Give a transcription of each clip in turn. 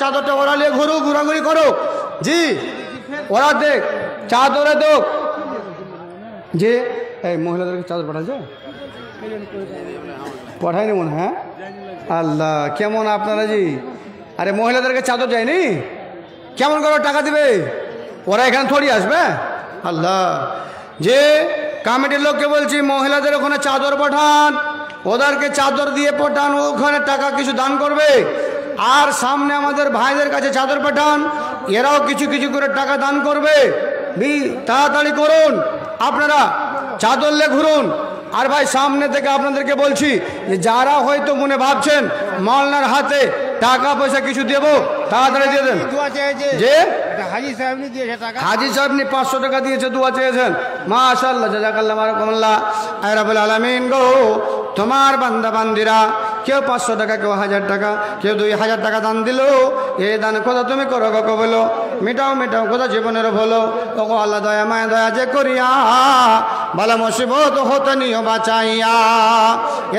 চাদরটা ওরা নিয়ে ঘোরাঘুরি করো জি, ওরা দেখ চাদরে দেখ যে এই মহিলাদেরকে চাদর পাঠাচ্ছে, পাঠায়নি মনে? হ্যাঁ আল্লাহ, কেমন আপনারা জি? আরে মহিলাদেরকে চাদর যায়নি, কেমন করে টাকা দিবে? ওরা এখানে থোড়ি আসবে। আল্লাহ, যে কমিটির লোককে বলছি মহিলাদের ওখানে চাদর পাঠান, ওদেরকে চাদর দিয়ে পাঠান, ওখানে টাকা কিছু দান করবে। আর সামনে আমাদের ভাইদের কাছে চাদর পাঠান, এরাও কিছু কিছু করে টাকা দান করবে। তাড়াতাড়ি করুন, আপনারা চাদর লে ঘুরুন। আর ভাই সামনে থেকে আপনাদেরকে বলছি যে যারা হয়তো মনে ভাবছেন মাওলানার হাতে টাকা পয়সা কিছু দেব, তাড়াতাড়ি দিয়ে দেন। যে হাজি সাহেব 500 টাকা দিয়েছে, দোয়া চেয়েছেন। মাশাআল্লাহ, জাযাকাল্লাহ মারাকাল্লাহ। আয় রাব্বুল আলামিন গো, তোমার বান্দা বান্দিরা কেউ 500 টাকা, কেউ 1000 টাকা, কেউ 2000 টাকা দান দিল। এই দান খোদা তুমি করো গো কবুল, মিটাও মিটাও খোদা জীবনের ভুলো। ওগো আল্লাহ দয়া মায়া দয়া যে করিয়া বালা মুসিবত হতে নিও বাঁচাইয়া।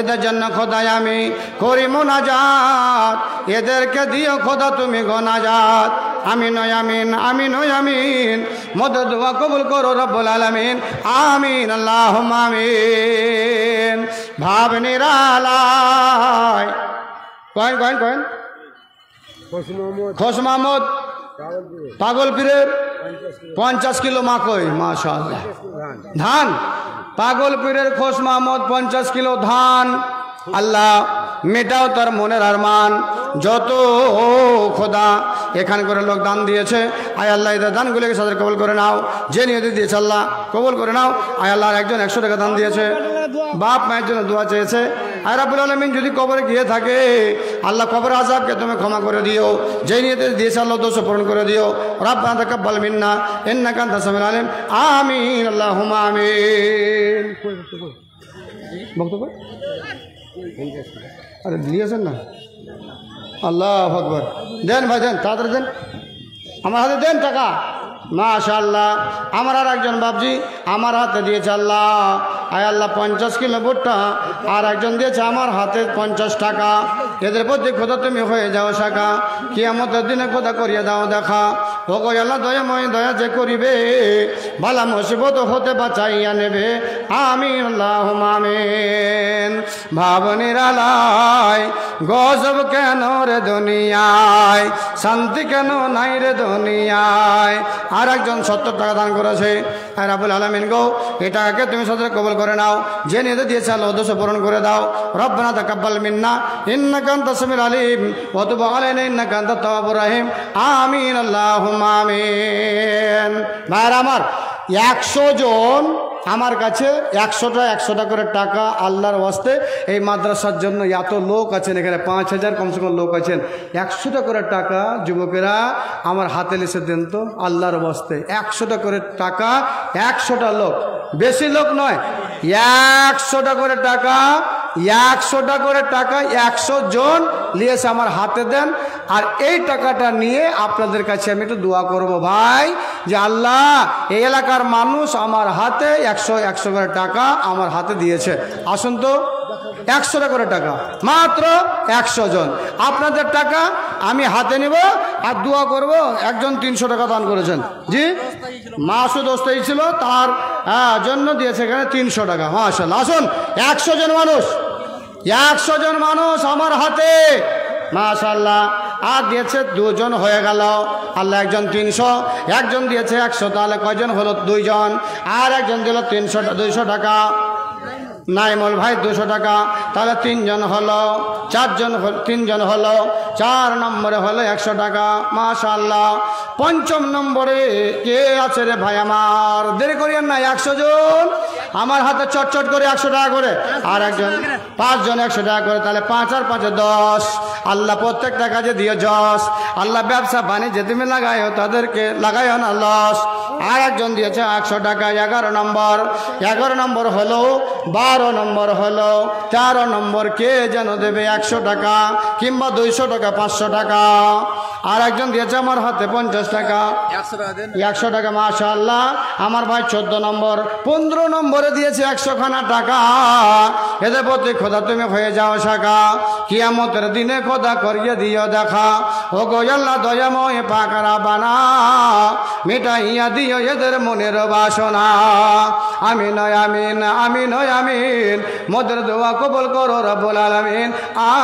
এদের জন্য খোদাই আমি করি মুনাজাত, এদেরকে দিও খোদা তুমি গো নাজাত। আমিন আমিন আমিন আমিন, মদদ দোয়া কবুল করো রব্বুল আলামিন। আমিন আল্লাহুম্মা আমিন। ভাব নিরালায় কয়েন খোশ মাহমুদ পাগলপীরের 50 কিলো মাকই, মাশাআল্লাহ। ধান পাগলপীরের খোশ মাহমুদ 50 কিলো ধান। আল্লাহ মেটাও তার মনের আরমান। যত খোদা এখান করে লোক দান দিয়েছে, আয় আল্লাহ এদের দানগুলিকে সাদর কবুল করে নাও। যে নিয়তে দিয়েছে আল্লাহ কবুল করে নাও। আয় আল্লাহ একজন 100 টাকা দান দিয়েছে, বাপ মায়ের জন্য দোয়া চেয়েছে। আয় রাব্বুল আলামিন যদি কবরে গিয়ে থাকে আল্লাহ কবর আযাবকে তুমি ক্ষমা করে দিও। যে নিয়তে দিয়েছে আল্লাহ দোষ পূরণ করে দিও। রাব্বানা তাকাব্বাল মিন্না ইন্নাকা আনতাস সামিউল আলিম। আমিন আল্লাহুম্মা আমিন। বক্তব্য আরে দিয়েছেন না? আল্লাহু আকবার। দেন ভাই দেন, তাড়াতাড়ি দেন, আমার হাতে দেন টাকা। মাশাআল্লাহ, আমার আর একজন বাপজি আমার হাতে দিয়েছে আল্লাহ, আয় আল্লাহ 50 কিলো ভুট্টা, আর একজন দিয়েছে আমার হাতে 50 টাকা। এদের প্রতি খোদা তুমি হয়ে যাও শাখা, কিয়ামতের দিনে খোদা করিয়া দাও দেখা। ও গো আল্লাহ দয়াময় দয়া যে করিবে, বালা মুসিবত হতে বাঁচাইয়া নেবে। আমিন আল্লাহুম্মা আমিন। ভাবনির আলায় গজব কেন রে দুনিয়ায়, শান্তি কেন নাই রে দুনিয়ায়। আর একজন 70 টাকা দান করেছে। আর রাব্বুল আলামিন গো, এই টাকাকে তুমি সদরে কবুল করে নাও। যে নিয়তে দিয়েছে আল্লাহ দোষ পূরণ করে দাও। রব্বানা তাকাব্বাল মিন্না ইন্নাকা আনতাস সামিউল আলিম ওয়া তুব আলাইনা ইন্নাকা আনতাত তাওয়াবুর রহিম। আমিন আল্লাহুম্মা আমিন। ভাইরা আমার, 100 জন আমার কাছে 100টা করে টাকা আল্লাহর ওয়াস্তে, এই মাদ্রাসার জন্য এত লোক আছেন এখানে 5000 কমসে কম লোক আছেন, 100টা করে টাকা যুবকেরা আমার হাতে লিখে দেন তো আল্লাহর ওয়াস্তে। 100টা করে টাকা, 100টা লোক, বেশি লোক নয়, 100টা করে টাকা, 100টা করে টাকা 100 জন নিয়েছে আমার হাতে দেন। আর এই টাকাটা নিয়ে আপনাদের কাছে আমি একটু দোয়া করব ভাই, যে আল্লাহ এই এলাকার মানুষ আমার হাতে 100 করে টাকা আমার হাতে দিয়েছে। আসুন তো, 100টা করে টাকা, মাত্র 100 জন। আপনাদের টাকা আমি হাতে নিব আর দোয়া করব। একজন 300 টাকা দান করেছেন, জি মাসুদ ওস্তাই ছিল, তার জন্য দিয়েছে এখানে 300 টাকা। মাশাআল্লাহ, আসুন 100 জন মানুষ, 100 জন মানুষ আমার হাতে, মাশাআল্লাহ। আর দিয়েছে 2 জন হয়ে গেল। আল্লাহ একজন 300, একজন দিয়েছে 100, তাহলে কয়জন হলো? 2 জন। আর একজন দিল 200 টাকা। নাইমুল ভাই 200 টাকা, তাহলে 3 জন হলো, 3 জন হলো। 4 নম্বরে হলো 100 টাকা। মাশাআল্লাহ। 5ম নম্বরে কে আছে রে ভাই আমার? দেরি করিয়েন না, 100 জন আমার হাতে চটচট করে 100 টাকা করে। আর একজন 5 জন 100 টাকা করে, তাহলে 5 আর 5 10। আল্লাহ প্রত্যেকটা কাজে দিও যশ। আল্লাহ ব্যবসা বাণিজ্যে তুমি লাগাইও, তাদেরকে লাগাইও না লস। আর একজন দিয়েছে 100 টাকা। 11 নম্বর, 11 নম্বর হলো, 12 নম্বর হলো, 13 নম্বর কে যেন দেবে 100 টাকা কিংবা 200 টাকা, 500 টাকা। আর একজন দিয়েছে আমার হাতে 50 টাকা, 100 টাকা। মাশাআল্লাহ আমার ভাই 14 নম্বর, 15 নম্বরে দিয়েছে 100 খানা টাকা। এদের প্রতি খোদা তুমি হয়ে যাও শাখা, কিয়ামতের দিনে খোদা করিয়ে দিও দেখা। ও গো আল্লাহ দয়াময় পাক রাব্বানা, মিটাইয়া দিও এদের মনের বাসনা। আমিন আমিন আমিন আমিন, মোদের দোয়া কবুল করো রব্বুল আলামিন।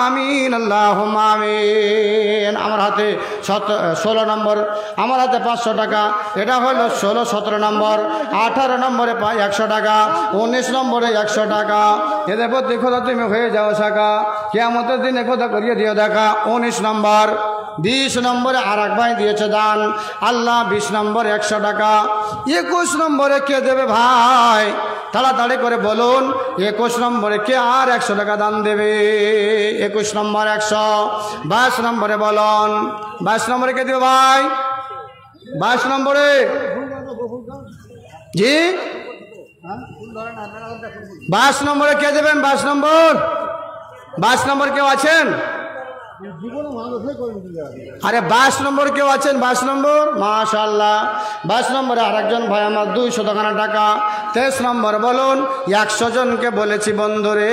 আমিন আল্লাহুম্মা আমিন। আমার হাতে 16 নম্বর, আমার হাতে 500 টাকা। এটা হলো 16, 17 নম্বর। 18 নম্বরে পাই 100 টাকা, 19 নম্বরে 100 টাকা। এদের প্রতি খোদা তুমি হয়ে যাও শাখা, কিয়ামতের দিনে খোদা করিয়ে দিও দেখা। 19 নম্বর। 20 নম্বরে আর এক ভাই দিয়েছে দান, আল্লাহ 20 নম্বরে 100 টাকা। 21 নম্বরে কে দেবে ভাই? তাড়াতাড়ি করে বলুন, 21 নম্বরে কে আর 100 টাকা দান দেবে? 21 নম্বর 100। 22 নম্বরে বলুন, 22 নম্বরে কে দেবে ভাই? 22 নম্বরে জি 22 নম্বরে কে দেবেন? 22 নম্বর, 22 নম্বর কেউ আছেন? আরে 22 নম্বর কেউ আছেন? 22 নম্বর মাশাআল্লাহ। 22 নম্বরে আরেকজন ভাই আমার 200 টাকা। 23 নম্বর বলুন, 100 জনকে বলেছি বন্ধুরে,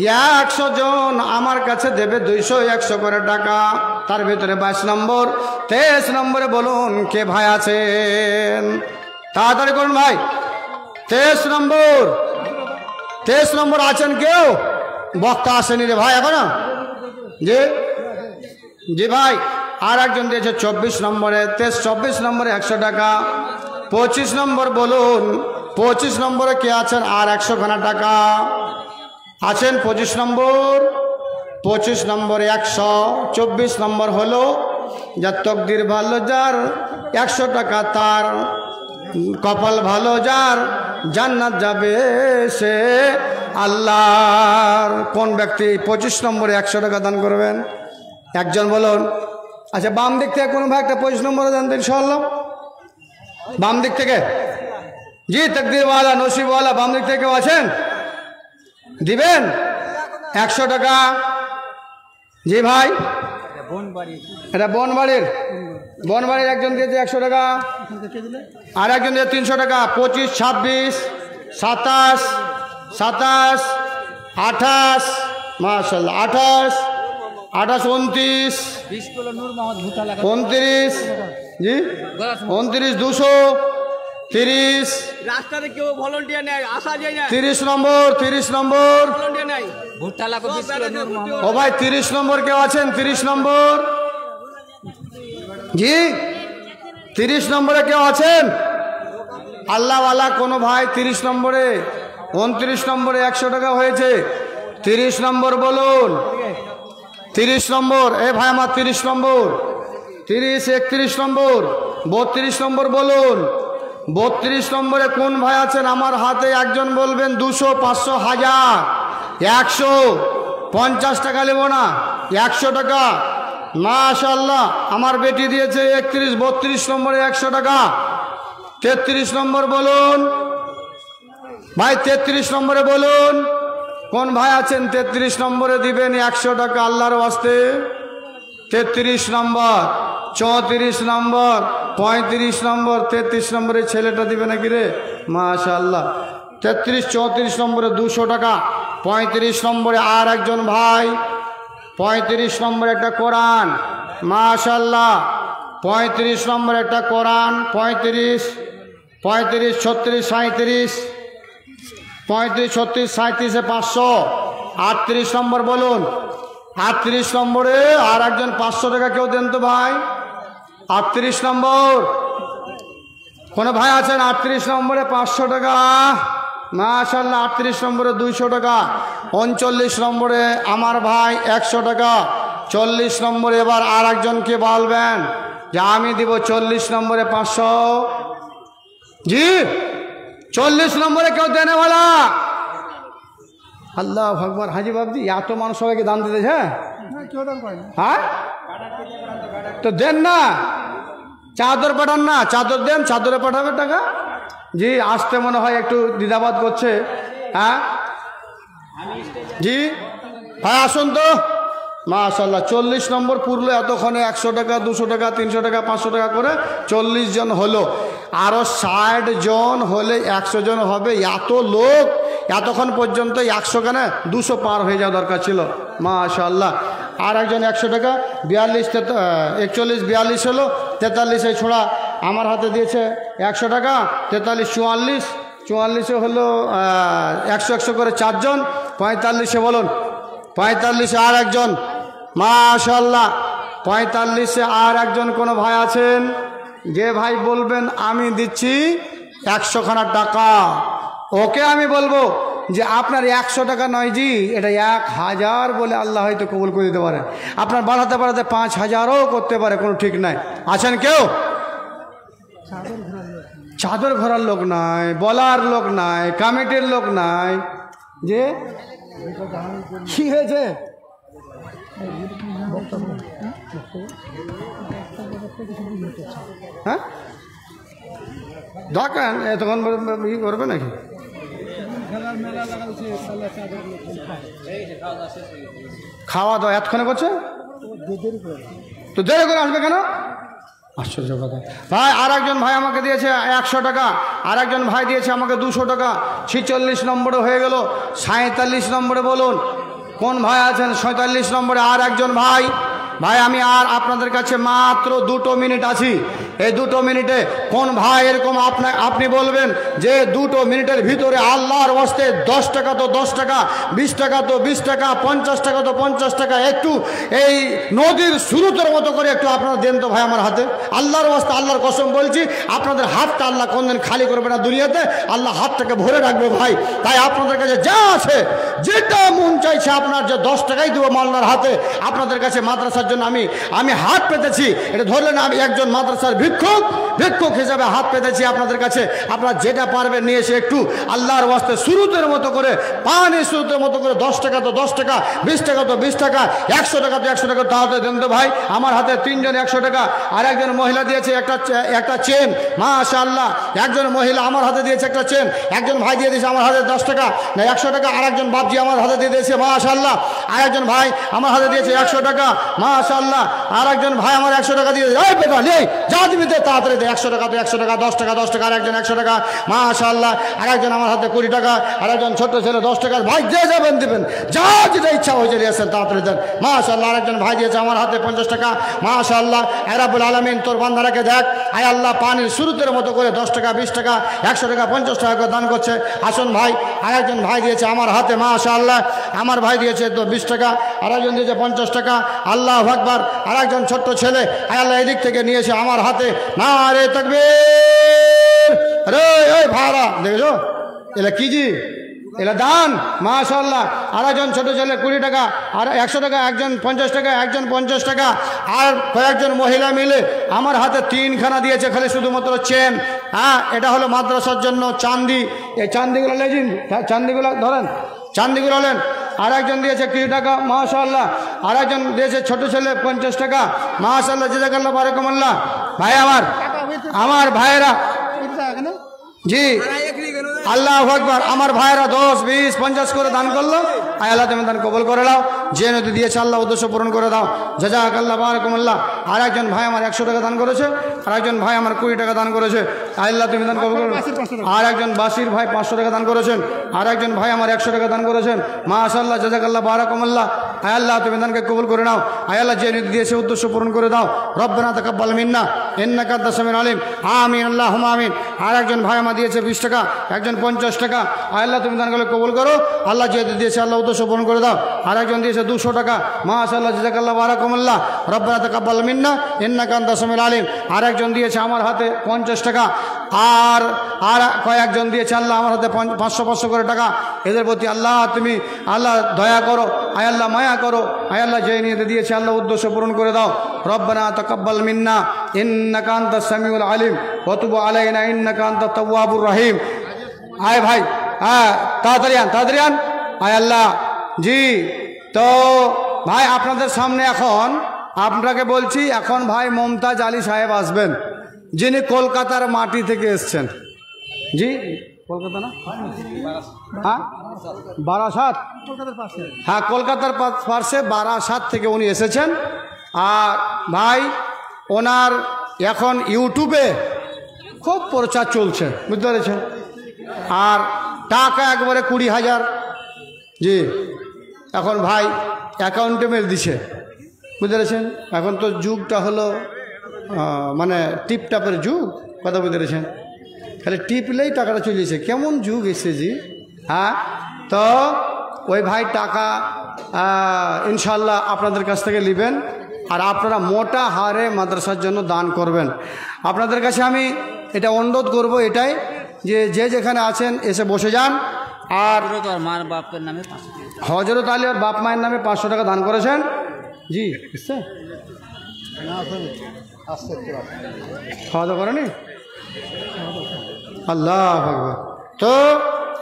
100 জন আমার কাছে দেবে 200 100 করে টাকা। তার ভিতরে 22 নম্বর। 23 নম্বরে বলুন কে ভাই আছেন? তাড়াতাড়ি করুন ভাই। 23 নম্বর, 23 নম্বর আছেন কেউ? বক্তা আসেনি রে ভাই এখনো? জি জি ভাই। আর একজন দিয়েছে 24 নম্বরে। 24 নম্বরে 100 টাকা। 25 নম্বর বলুন, 25 নম্বরে কে আছেন? আর 100 খানা টাকা আছেন। 25 নম্বর, 25 নম্বরে 100। 24 নম্বর হলো যার তকদির ভালো, যার 100 টাকা তার, কপাল ভালো যার, জান্নাত যাবে সে আল্লাহর। কোন ব্যক্তি 25 নম্বরে 100 টাকা দান করবেন? একজন বলুন। আচ্ছা বাম দিক থেকে কোনো ভাই একটা 25 নম্বরে দেন তো ইনশাআল্লাহ। বাম দিক থেকে জি, তকদিরওয়ালা নসিবওয়ালা বাম দিক থেকে কেউ আছেন? দিবেন 100 টাকা। জি ভাই, এটা বনবাড়ির একজন দিয়েছে 100 টাকা। আর একজন দিয়েছে 300 টাকা। 25, 26, 27, 27, 28 মাশাআল্লাহ, 28, 29, 29 জি 29, 200, 30, রাস্তাতে কেউ ভলান্টিয়ার নেই, আসা যায় না। 30 নম্বর, 30 নম্বর ভলান্টিয়ার নাই। ভুট্টা লাগো 20 কিলো নূর মোহাম্মদ। ও ভাই 30 নম্বর কেউ আছেন? 30 নম্বর জি 30 নম্বরে কেউ আছেন? আল্লাহওয়ালা কোনো ভাই 30 নম্বরে? 29 নম্বরে 100 টাকা হয়েছে। 30 নম্বর বলুন। 30 নম্বর এ ভাই আমার 30 নম্বর। 30, 31 নম্বর, 32 নম্বর বলুন। 32 নম্বরে কোন ভাই আছেন? আমার হাতে একজন বলবেন 200, 500, 1000, 100, 50 টাকা নেব না, 100 টাকা। মাশাআল্লাহ আমার বেটি দিয়েছে 31, 32 নম্বরে 100 টাকা। 33 নম্বর বলুন ভাই, 33 নম্বরে বলুন কোন ভাই আছেন? 33 নম্বরে দিবেন 100 টাকা আল্লাহর ওয়াস্তে। 33 নম্বর, 34 নম্বর, 35 নম্বর। 33 নম্বরে ছেলেটা দিবে নাকি রে? মাশাআল্লাহ। 33, 34 নম্বরে 200 টাকা। 35 নম্বরে আর একজন ভাই, 35 নম্বরে একটা কোরআন। মাশাআল্লাহ 35 নম্বরে একটা কোরআন। 35, 36, 37, 35, 36, 37, 500। 38 নম্বর বলুন। 38 নম্বরে আর একজন 500 টাকা কেউ দেন তো ভাই। 38 নম্বর কোনো ভাই আছেন? 38 নম্বরে 500 টাকা। মাশাআল্লাহ। 38 নম্বরে 200 টাকা। 39 নম্বরে আমার ভাই 100 টাকা। 40 নম্বরে এবার আর একজনকে বলবেন যে আমি দিব 40 নম্বরে 500। জি 40 নম্বরে কেউ দেনেওয়ালা? আল্লাহ ভগবান। হাজি বাবজি এত মানুষ সবাইকে দান দিতেছে? হ্যাঁ তো দেন না, চাদর পাঠান না, চাদর দেন, চাদরে পাঠাবে টাকা। জি আসতে মনে হয় একটু দ্বিধাবাদ করছে। হ্যাঁ জি ভাই আসুন তো, মাশাআল্লাহ 40 নম্বর পুরলো এতক্ষণে 100 টাকা 200 টাকা 300 টাকা 500 টাকা করে 40 জন হলো। আরও 60 জন হলে 100 জন হবে। এত লোক এতক্ষণ পর্যন্ত 100 কেন 200 পার হয়ে যাওয়া দরকার ছিল। মাশাআল্লাহ। আর একজন 100 টাকা 42 41 42 হলো 43 ছোড়া আমার হাতে দিয়েছে 100 টাকা 43 44 44 হলো 100 100 করে 4 জন 45 বলুন 45 আর একজন মাশাআল্লাহ 45 আর একজন কোনো ভাই আছেন যে ভাই বলবেন আমি দিচ্ছি 100 খানা টাকা ওকে আমি বলবো যে আপনার 100 টাকা নয় জি এটা 1000 বলে আল্লাহ হয়তো কবুল করে দিতে পারে। আপনার বাড়াতে বাড়াতে 5000ও করতে পারে, কোনো ঠিক নাই। আছেন কেউ? চাদর ঘোরার লোক নাই, বলার লোক নাই, কমিটির লোক নাই। যে কি হয়েছে? হ্যাঁ দেখেন তখন ই করবে নাকি? খাওয়া দাওয়া এতক্ষণে করছে তো দেরি করে আসবে কেন? আশ্চর্য কথা ভাই। আর একজন ভাই আমাকে দিয়েছে 100 টাকা, আর একজন ভাই দিয়েছে আমাকে 200 টাকা। 46 নম্বরে হয়ে গেল। 47 নম্বরে বলুন কোন ভাই আছেন? 47 নম্বরে আর একজন ভাই। ভাই আমি আর আপনাদের কাছে মাত্র 2 মিনিট আছি। এই 2 মিনিটে কোন ভাই এরকম আপনি বলবেন যে 2 মিনিটের ভিতরে আল্লাহর ওয়াস্তে 10 টাকা তো 10 টাকা, 20 টাকা তো 20 টাকা, 50 টাকা তো 50 টাকা, একটু এই নদীর স্রোতের মতো করে একটু আপনারা দেন তো ভাই আমার হাতে। আল্লাহর ওয়াস্তে আল্লাহর কসম বলছি আপনাদের হাতটা আল্লাহ কোনদিন খালি করবে না দুনিয়াতে, আল্লাহ হাতটাকে ভরে রাখবে ভাই। তাই আপনাদের কাছে যা আছে যেটা মন চাইছে আপনার যে 10 টাকাই দেবো মাল্লার হাতে। আপনাদের কাছে মাদ্রাসার জন্য আমি হাত পেতেছি, এটা ধরলেন আমি একজন মাদ্রাসার ভিক্ষুক হিসাবে হাত পেতেছি আপনাদের কাছে। আপনারা যেটা পারবেন নিয়ে এসে একটু আল্লাহর ওয়াস্তে সুরুতের মতো করে, পানি সুরুতের মতো করে 10 টাকা তো 10 টাকা, 20 টাকা তো 20 টাকা, 100 টাকা তো 100 টাকা তাহলে দেন তো ভাই। আমার হাতে 3 জন 100 টাকা, আর একজন মহিলা দিয়েছে একটা চেন মাশাআল্লাহ। একজন মহিলা আমার হাতে দিয়েছে একটা চেন। একজন ভাই দিয়ে দিয়েছে আমার হাতে 10 টাকা না 100 টাকা। আর একজন বাপজি আমার হাতে দিয়ে দিয়েছে মাশাআল্লাহ। আর একজন ভাই আমার হাতে দিয়েছে 100 টাকা মাশাআল্লাহ। আর একজন ভাই আমার 100 টাকা দিয়ে দিয়েছে। এই বেটা নেই যা দিবি দে তাড়াতাড়ি দে। 100 টাকা তো 100 টাকা, 10 টাকা 10 টাকা, আর একজন 100 টাকা মাশাআল্লাহ। আর একজন আমার হাতে 20 টাকা, আর একজন ছোট্ট ছেলে 10 টাকা। ভাই যে যাবেন দিবেন, যা যেটা ইচ্ছা হয়ে চলে আসেন তাড়াতাড়ি দেন মাশাআল্লাহ। আর একজন ভাই দিয়েছে আমার হাতে 50 টাকা মাশাআল্লাহ। রাব্বুল আলামিন তোর বান্দারাকে দেখ আয় আল্লাহ পানির সুরুতের মতো করে 10 টাকা, 20 টাকা, 100 টাকা, 50 টাকা করে দান করছে। আসুন ভাই। আর একজন ভাই দিয়েছে আমার হাতে মাশাআল্লাহ। আমার ভাই দিয়েছে তো 20 টাকা, আর একজন দিয়েছে 50 টাকা। আল্লাহু আকবার। আর একজন ছোট্ট ছেলে আয় আল্লাহ এদিক থেকে নিয়েছে আমার হাতে। নারে তাকবীর। আরে ওই ভাড়া দেখছো এলা কি জি এলা দান মাশাআল্লাহ। আর একজন ছোট ছেলে 20 টাকা, আর 100 টাকা, একজন 50 টাকা, একজন 50 টাকা। আর কয়েকজন মহিলা মিলে আমার হাতে 3 খানা দিয়েছে খালি শুধুমাত্র চেন। হ্যাঁ এটা হলো মাদ্রাসার জন্য চান্দি। এই চান্দিগুলো লেজিন, চান্দিগুলো ধরেন, চান্দিগুলো হলেন। আর একজন দিয়েছে 20 টাকা মাশাআল্লাহ। আর একজন দিয়েছে ছোট ছেলে 50 টাকা মাশাআল্লাহ। জাযাকাল্লাহ বারাকাল্লাহ। ভাই আমার ভাইয়েরা জি আল্লাহু আকবার। আমার ভাইয়েরা 10 20 50 করে দান করলো। আয় আল্লাহ তুমি দান কবুল করে দাও। যে নদী দিয়েছে আল্লাহ উদ্দেশ্য পূরণ করে দাও। জাযাকাল্লাহ বারাকাল্লাহ। আর একজন ভাই আমার 100 টাকা দান করেছে, আর একজন ভাই আমার 20 টাকা দান করেছে। আল্লাহ তুমি দান কবুল করো। আর একজন বাসির ভাই 500 টাকা দান করেছেন, আর একজন ভাই আমার 100 টাকা দান করেছেন মাশাআল্লাহ। জাযাকাল্লাহ বারাকাল্লাহ। আয় আল্লাহ তুমি দানকে কবুল করে নাও। আয় আল্লাহ যে নদী দিয়েছে উদ্দেশ্য পূরণ করে দাও। রব্বানা তাকাব্বাল মিন্না ইন্নাকা আনতাস সামিউল আলিম। আমিন আল্লাহুম্মা আমিন। আর একজন ভাই আমার দিয়েছে 20 টাকা, একজন 50 টাকা। আয় আল্লাহ তুমি দানগুলো কবুল করো। আল্লাহ যে দিয়েছে আল্লাহ উদ্দেশ্য পূরণ করে দাও। আর একজন দিয়েছে 200 টাকা মাশাআল্লাহ। জাযাকাল্লাহ বারাকাল্লাহ। রব্বানা তাকাব্বাল মিন্না ইন্নাকা আনতাস সামিউল আলিম। আর একজন দিয়েছে আমার হাতে 50 টাকা। আর কয়েকজন দিয়েছে আল্লাহ আমার হাতে 500 করে টাকা। এদের প্রতি আল্লাহ তুমি আল্লাহ দয়া করো, আয় আল্লাহ মায়া করো। আয় আল্লাহ যে নিয়ে দিয়েছে আল্লাহ উদ্দেশ্য পূরণ করে দাও। রব্বানা তাকাব্বাল মিন্না ইন্নাকা আনতাস সামিউল আলিম ওয়া তুব আলাইনা ইন্নাকা আনতাত তাওয়াবুর রহিম। আয় ভাই হ্যাঁ তাড়াতাড়ি আন। আয় আল্লাহ জি। তো ভাই আপনাদের সামনে এখন আপনাকে বলছি, এখন ভাই মমতাজ আলী সাহেব আসবেন, যিনি কলকাতার মাটি থেকে এসছেন। জি কলকাতা না, হ্যাঁ বারাসাত, হ্যাঁ কলকাতার পাশে বারাসাত থেকে উনি এসেছেন। আর ভাই ওনার এখন ইউটিউবে খুব প্রচার চলছে, বুঝতে পেরেছেন। আর টাকা একবারে 20,000, জি এখন ভাই অ্যাকাউন্টে মেরে দিছে, বুঝতে পেরেছেন। এখন তো যুগটা হলো মানে টিপটাপের যুগ, কথা বুঝতে পেরেছেন। খালি টিপলেই টাকাটা চলেছে, কেমন যুগ এসে জি। হ্যাঁ তো ওই ভাই টাকা ইনশাল্লাহ আপনাদের কাছ থেকে নেবেন, আর আপনারা মোটা হারে মাদ্রাসার জন্য দান করবেন। আপনাদের কাছে আমি এটা অনুরোধ করব এটাই যে যে যেখানে আছেন এসে বসে যান। আর মার বাপের নামে হজরত আলী আর বাপ মায়ের নামে 500 টাকা দান করেছেন। জি খাওয়া দাওয়া করেনি, আল্লাহ আকবার। তো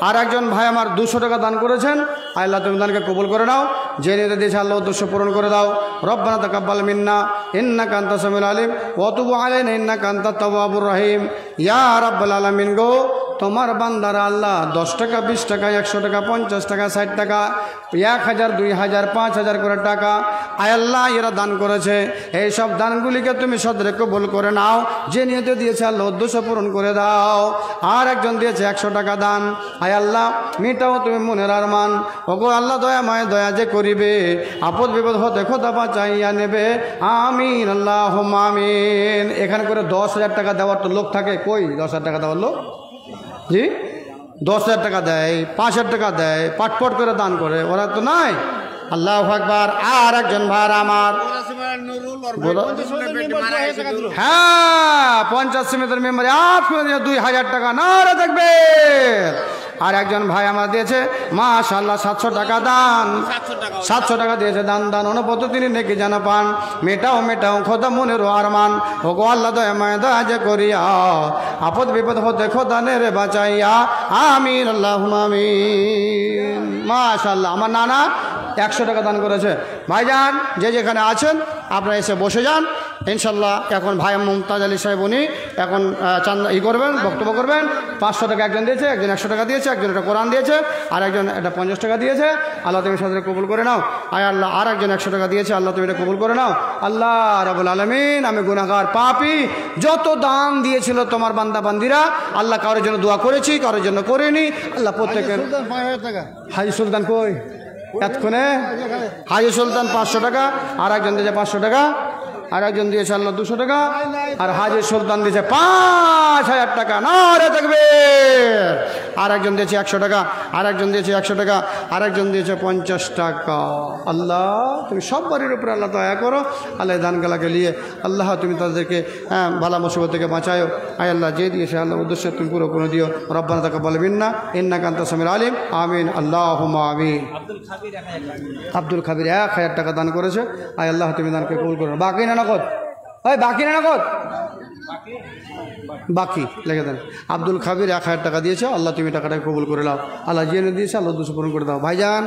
আর একজন ভাই আমার 200 টাকা দান করেছেন। আল্লাহ তুমি দানকে কবুল করে নাও, যে নিতে দিয়েছে আল্লাহ উদ্দেশ্য পূরণ করে দাও। রব্বানা তাকাব্বাল মিন্না ইন্নাকা আনতাস সামিউল আলিম ওয়া তুব আলাইনা ইন্নাকা আনতাত তাওয়াবুর রহিম। ইয়া রাব্বাল আলামিন গো, তোমার বান্দারা আল্লাহ 10 টাকা 20 টাকা 100 টাকা 50 টাকা 60 টাকা 1000 2000 5000 করে টাকা আয় আল্লাহ এরা দান করেছে। এই সব দানগুলিকে তুমি সদরে কবুল করে নাও, যে নিয়তে দিয়েছে আল্লাহ উদ্দেশ্য পূরণ করে দাও। আর একজন দিয়েছে 100 টাকা দান, আয় আল্লাহ মিটাও তুমি মনের আরমান। ওগো আল্লাহ দয়াময়, দয়া যে করিবে, আপদ বিপদ হতে খোদা বাঁচাইয়া নেবে, আমিন আল্লাহুম্মা আমিন। এখানে করে 10,000 টাকা দেওয়ার তো লোক থাকে, কই 10,000 টাকা দেওয়ার লোক? জি 10,000 টাকা দেয়, 5,000 টাকা দেয়, পাটপট করে দান করে, ওরা তো নাই। আল্লাহু আকবার। আর একজন ভাই আমার, হ্যাঁ 50 সমিতির মেম্বার 2,000 টাকা নারে দেখবে। আর একজন ভাই আমার দিয়েছে মাশাআল্লাহ 700 টাকা দান, 700 টাকা দিয়েছে দান। দান অনুপত তিনি নেকি জানা পান, মেটাও মেটাও খোদা মনের আরমান। ওগো আল্লাহ দয়াময় দয়া যে করিয়া, আপদ বিপদ হতে খোদা নেরে বাঁচাইয়া, আমিন আল্লাহুম্মা আমিন। মাশাআল্লাহ আমার নানা 100 টাকা দান করেছে। ভাইজান যে যেখানে আছেন আপনারা এসে বসে যান ইনশাল্লাহ। এখন ভাই মুমতাজ আলী সাহেব উনি এখন চান্দা করবেন, বক্তব্য করবেন। 500 টাকা একজন দিয়েছে, একজন 100 টাকা দিয়েছে, একজন একটা কোরআন দিয়েছে, আর একজন এটা 50 টাকা দিয়েছে। আল্লাহ তুমি সাথে কবুল করে নাও। আয় আল্লাহ আর একজন 100 টাকা দিয়েছে, আল্লাহ তুমি এটা কবুল করে নাও। আল্লাহ রাব্বুল আলামিন, আমি গুনাহগার পাপী, যত দান দিয়েছিল তোমার বান্দা বান্দিরা আল্লাহ, কারোর জন্য দোয়া করেছি, কারোর জন্য করিনি আল্লাহ। প্রত্যেকের হাজি সুলতান কই এতক্ষণে, হাজি সুলতান 500 টাকা, আর একজন দিয়েছে 500 টাকা, আর একজন দিয়েছে আল্লাহ 200 টাকা, আর হাজি সুলতান দিয়েছে 5,000 টাকা নারে থাকবে। আর একজন দিয়েছে 100 টাকা, আর একজন দিয়েছে 100 টাকা, আর একজন দিয়েছে 50 টাকা। আল্লাহ তুমি সব বাড়ির উপরে আল্লাহ দয়া করো। আল্লাহ দানগালাকে নিয়ে আল্লাহ তুমি তাদেরকে বালা মুসিবত থেকে বাঁচাও। আয় আল্লাহ যে দিয়েছে আল্লাহ উদ্দেশ্য তুমি পুরো করে দিও। রব্বানা তাকাব্বাল মিন্না ইন্নাকা আনতাস সামিউল আলিম, আমিন আল্লাহুম্মা আমিন। আব্দুল খাবির 1000 টাকা দান করেছে। আয় আল্লাহ তুমি দানকে কবুল করো। বাকি না নগদ, ওই বাকি না নগদ, বাকি লেগে দেন। আব্দুল খাবির 1000 টাকা দিয়েছে, আল্লাহ তুমি টাকাটাকে কবুল করে নাও। আল্লাহ জেনে দিয়েছে, আল্লাহ উদ্দেশ্য পূরণ করে দাও। ভাইজান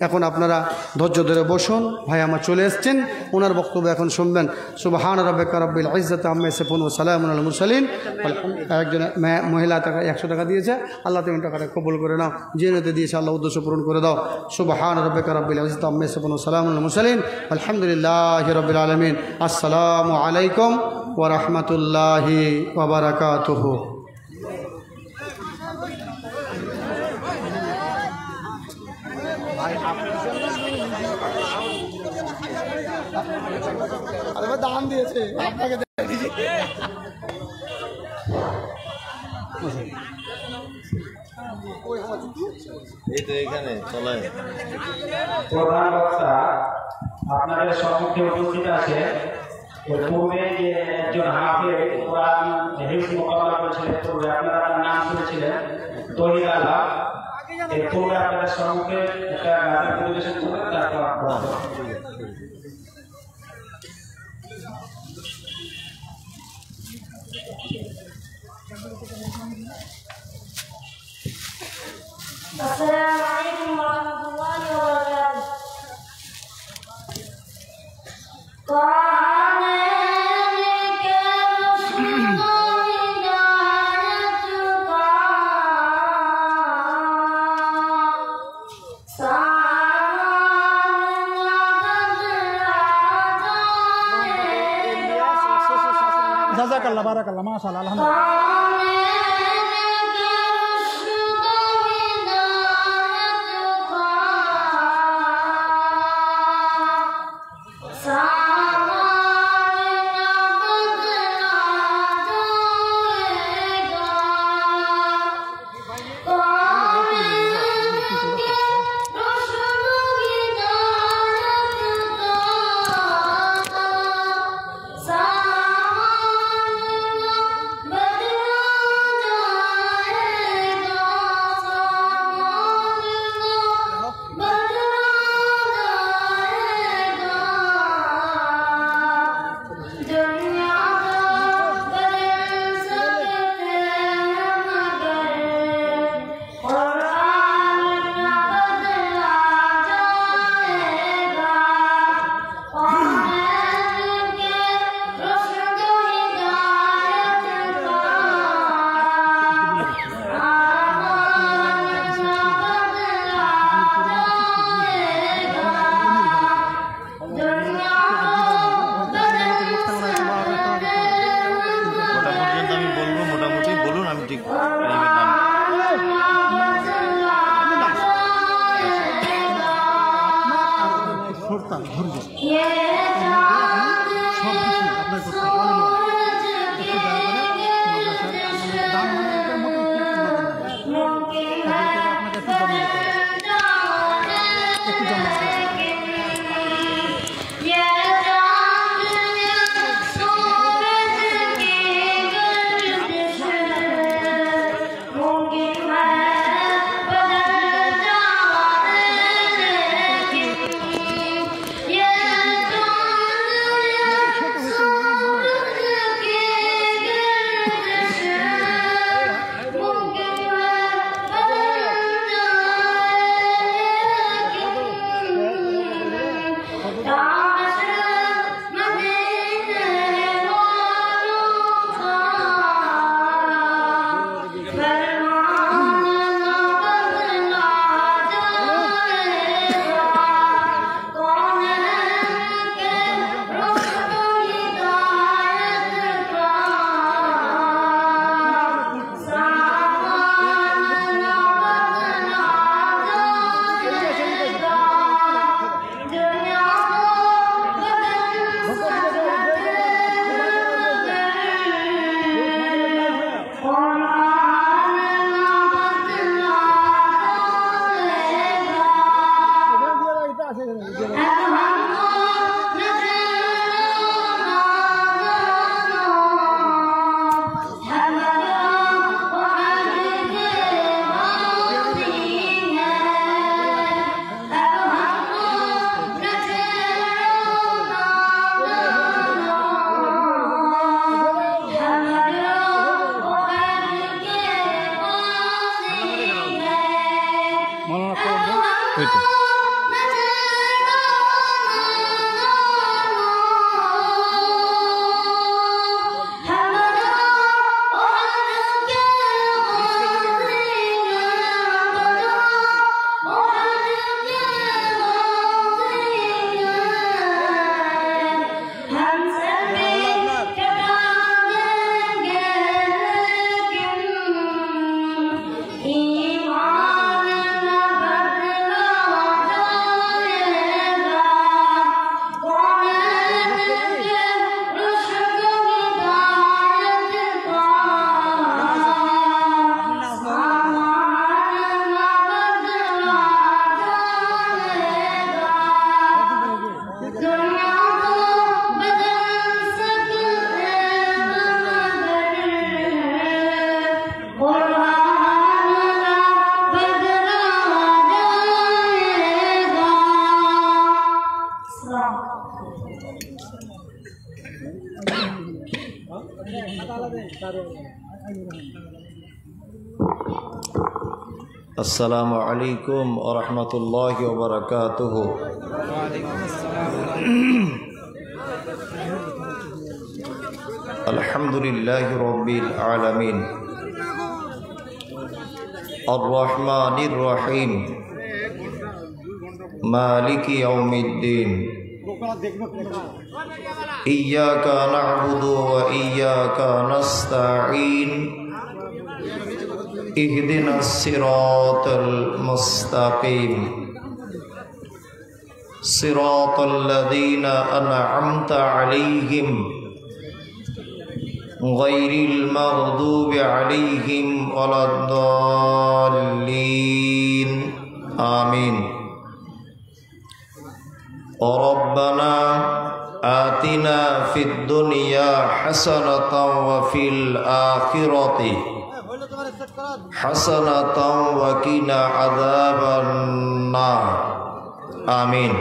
এখন আপনারা ধৈর্য ধরে বসুন। ভাই আমার চলে এসছেন, ওনার বক্তব্য এখন শুনবেন। সুবহান রাব্বিকা রাব্বিল ইজ্জাতি আম্মা ইয়াসিফুন ওয়া সালামুন আলাল মুরসালিন। একজন মহিলা টাকা 100 টাকা দিয়েছে, আল্লাহ তুমি টাকাটা কবুল করে নাও। জেনেতে দিয়েছে, আল্লাহ উদ্দেশ্য পূরণ করে দাও। সুবহান রাব্বিকা রাব্বিল ইজ্জাতি আম্মা ইয়াসিফুন ওয়া সালামুন আলাল মুরসালিন আলহামদুলিল্লাহি রাব্বিল আলামিন। আসসালামু আলাইকুম ওয়া রাহমাতুল্লাহি ওয়া বারাকাতুহু। দান দিয়েছে আপনাকে প্রধান বক্তা আপনাদের সম্মুখে উপস্থিত আছে। পূর্বে যে একজন হাফেজ কোরআন হিফজ মোকাবেলা করেছিলেন, পূর্বে আপনারা তার নাম শুনেছিলেন, তহিদ আল্লাহ। এই পূর্বে আপনাদের সম্মুখে একটা গানের পরিবেশন করবেন, তারপর السلام عليكم ورحمة الله وبركاته. জাযাকাল্লাহ বারাকাল্লাহ মাশাআল্লাহ আলহামদুলিল্লাহ अस्सलामु अलैकुम व रहमतुल्लाहि व बरकातुहू। अल्हम्दुलिल्लाहि रब्बिल आलमीन अर्रहमानिर रहीम मालिकि यौमिद्दीन إياك نعبد وإياك نستعين اهدنا الصراط المستقيم صراط الذين أنعمت عليهم غير المغضوب عليهم ولا الضالين آمين ربنا آتنا في الدنيا حسنة وفي الآخرة حسنة وقنا عذاب النار آمين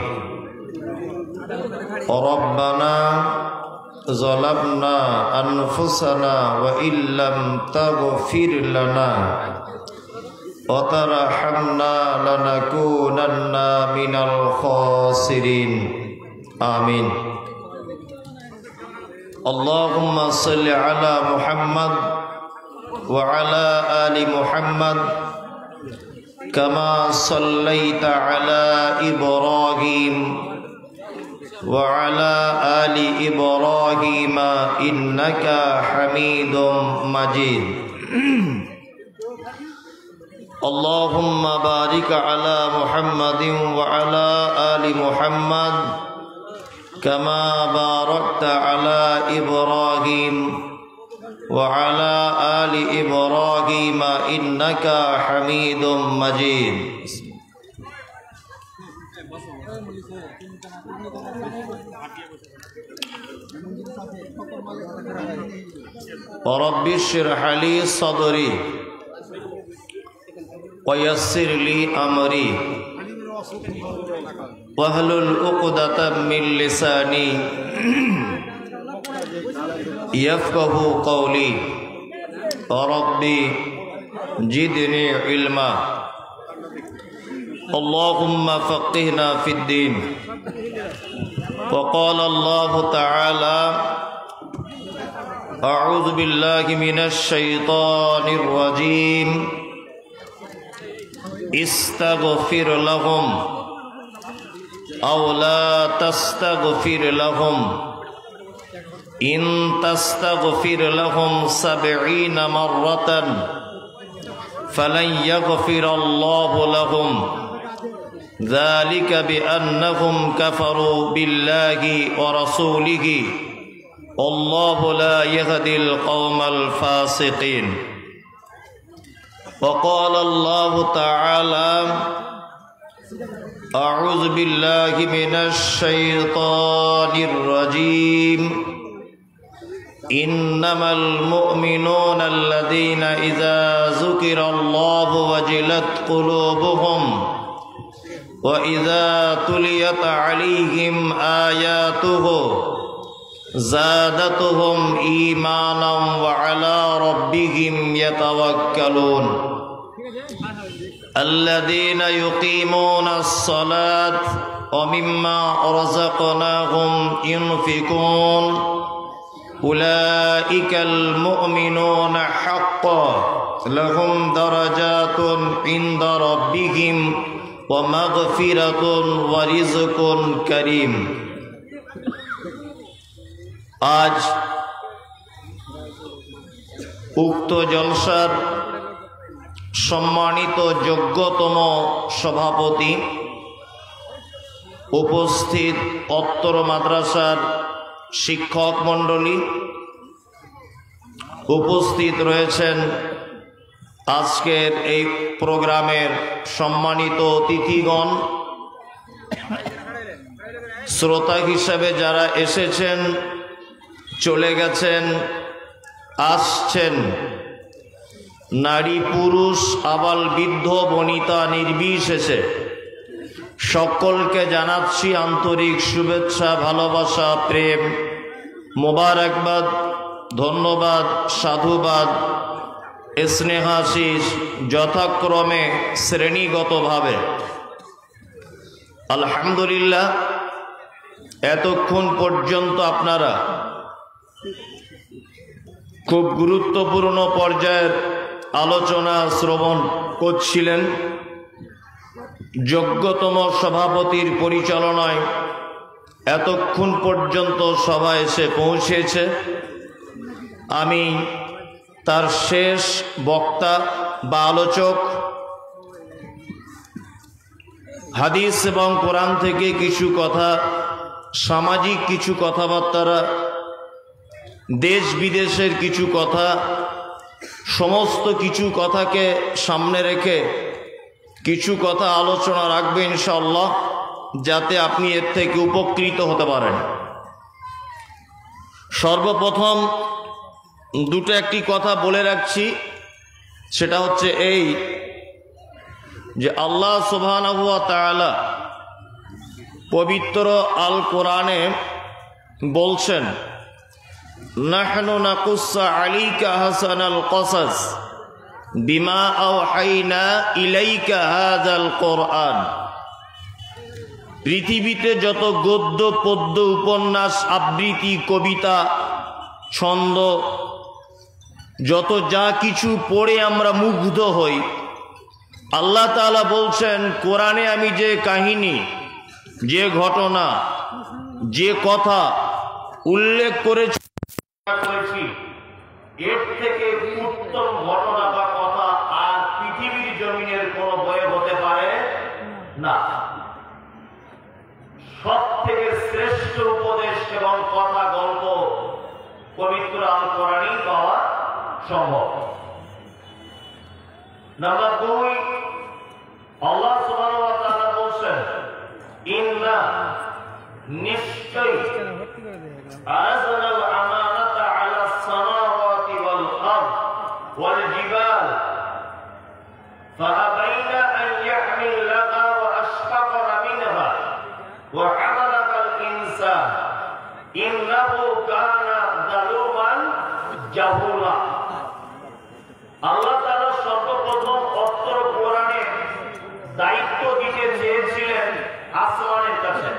ربنا ظلمنا أنفسنا وإن لم تغفر لنا وترحمنا لنكونن من الخاسرين آمين اللهم صل على محمد وعلى آل محمد كما صليت على إبراهيم وعلى آل إبراهيم إنك حميد مجيد اللهم بارك على محمد وعلى آل محمد كما باركت على إبراهيم وعلى آل إبراهيم إنك حميد مجيد رب اشرح لي صدري ويسر لي أمري واحلل عقدة من لساني يفقه قولي ربي زدني علما اللهم فقهنا في الدين وقال الله تعالى أعوذ بالله من الشيطان الرجيم استغفر لهم أو لا تستغفر لهم إن تستغفر لهم 70 مرة فلن يغفر الله لهم ذلك بأنهم كفروا بالله ورسوله والله لا يهدي القوم الفاسقين وقال الله تعالى أعوذ بالله من الشيطان الرجيم إنما المؤمنون الذين إذا ذكر الله وجلت قلوبهم وإذا تليت عليهم آياته زادتهم إيمانا وعلى ربهم يتوكلون الذين يقيمون الصلاة ومما رزقناهم ينفقون أولئك المؤمنون حقا لهم درجات عند ربهم ومغفرة ورزق كريم আজ উক্ত জলসার সম্মানিত যোগ্যতম সভাপতি উপস্থিত অত্তর মাদ্রাসার শিক্ষক মণ্ডলী উপস্থিত রয়েছেন আজকের এই প্রোগ্রামের সম্মানিত অতিথিগণ শ্রোতা হিসাবে যারা এসেছেন চলে গেছেন আসছেন নারী পুরুষ আবাল বৃদ্ধ বনিতা নির্বিশেষে সকলকে জানাচ্ছি আন্তরিক শুভেচ্ছা ভালোবাসা প্রেম মোবারকবাদ ধন্যবাদ সাধুবাদ স্নেহাশিস যথাক্রমে শ্রেণীগতভাবে আলহামদুলিল্লাহ এতক্ষণ পর্যন্ত আপনারা খুব গুরুত্বপূর্ণ পর্যায়ের আলোচনা শ্রবণ করছিলেন যোগ্যতম সভাপতির পরিচালনায় এতক্ষণ পর্যন্ত সবাই এসে পৌঁছেছে। আমি তার শেষ বক্তা বা আলোচক, হাদিস এবং কোরআন থেকে কিছু কথা, সামাজিক কিছু কথাবার্তা, দেশ বিদেশের কিছু কথা, সমস্ত কিছু কথাকে সামনে রেখে কিছু কথা আলোচনা রাখবে ইনশাআল্লাহ, যাতে আপনি এর থেকে উপকৃত হতে পারেন। সর্বপ্রথম একটি কথা বলে রাখছি, সেটা হচ্ছে এই যে আল্লাহ সুবহানাহু ওয়া তাআলা পবিত্র আল কোরআনে বলছেন, নাহনু নাকুসসু আলাইকা হাসানাল কসাস বিমা আওহাইনা ইলাইকা হাযাল কোরআন। পৃথিবীতে যত গদ্য পদ্য উপন্যাস আবৃত্তি কবিতা ছন্দ যত যা কিছু পড়ে আমরা মুগ্ধ হই, আল্লাহ তাআলা বলছেন কোরআনে আমি যে কাহিনী, যে ঘটনা, যে কথা উল্লেখ করেছি এর থেকে উত্তম ঘটনা বা কথা আর পৃথিবীর জমিনের কোন বয়ে হতে পারে না। সব থেকে শ্রেষ্ঠ উপদেশ এবং কথা গল্প পবিত্র আল কোরআনেই পাওয়া সম্ভব। নাম্বার 2, আল্লাহ সুবহানাহু ওয়া তাআলা বলেন, ইন্না নিশ্চয়ই আরাজনাল আমানাতা আলাস সামাওয়াতি ওয়াল আরদ ওয়াল জিবাল ফাআবাইনা আন ইয়াহমিলনাহা ওয়া আশফাকনা মিনহা ওয়া হামালাহাল ইনসান ইন্নাহু কানা যালুমান জাহুলা। আল্লাহ তাআলা সর্বপ্রথম অত্র কোরআনে দায়িত্ব দিতে চেয়েছিলেন আসমানের কাছে,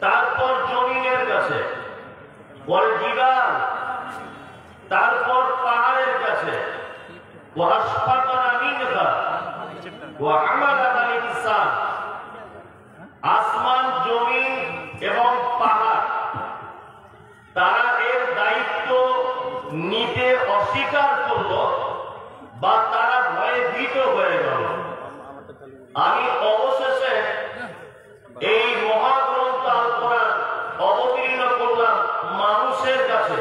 তারপর জমিনের কাছে, ওয়াল জিবাল, তারপর পাহাড়ের কাছে, ওয়া আশফাকনা মিনহা ওয়া হামালাহাল ইনসান। আসমান, জমিন এবং পাহাড় তারা এর দায়িত্ব নিতে অস্বীকার করল বা তারা ভয়ে ভীত হয়ে গেল। আমি অবশেষে এই মহাগ্রন্থ আল কোরআন অবতীর্ণ করলাম মানুষের কাছে।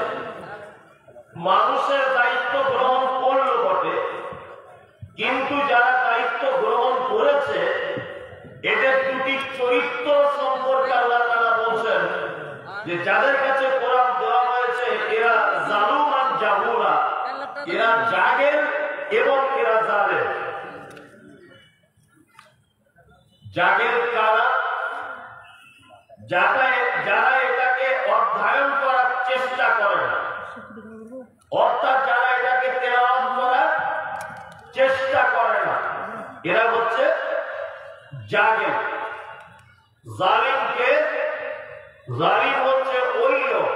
মানুষের দায়িত্ব গ্রহণ করল বটে, কিন্তু যারা দায়িত্ব গ্রহণ করেছে এদের দুটি চরিত্র সম্পর্কে আল্লাহ তাআলা বলছেন যে যাদের কাছে কোরআন দেওয়া হয়েছে এরা জালুমান জাহুলা, এরা জাহেল এবং এরা জালেম। জাহেল কারা? যারা এটাকে অধ্যয়ন করার চেষ্টা করে না, অর্থাৎ যারা এটাকে তেলাওয়াত করার চেষ্টা করে না, এরা হচ্ছে জাহেল। জালিমকে জালিম হচ্ছে ওই লোক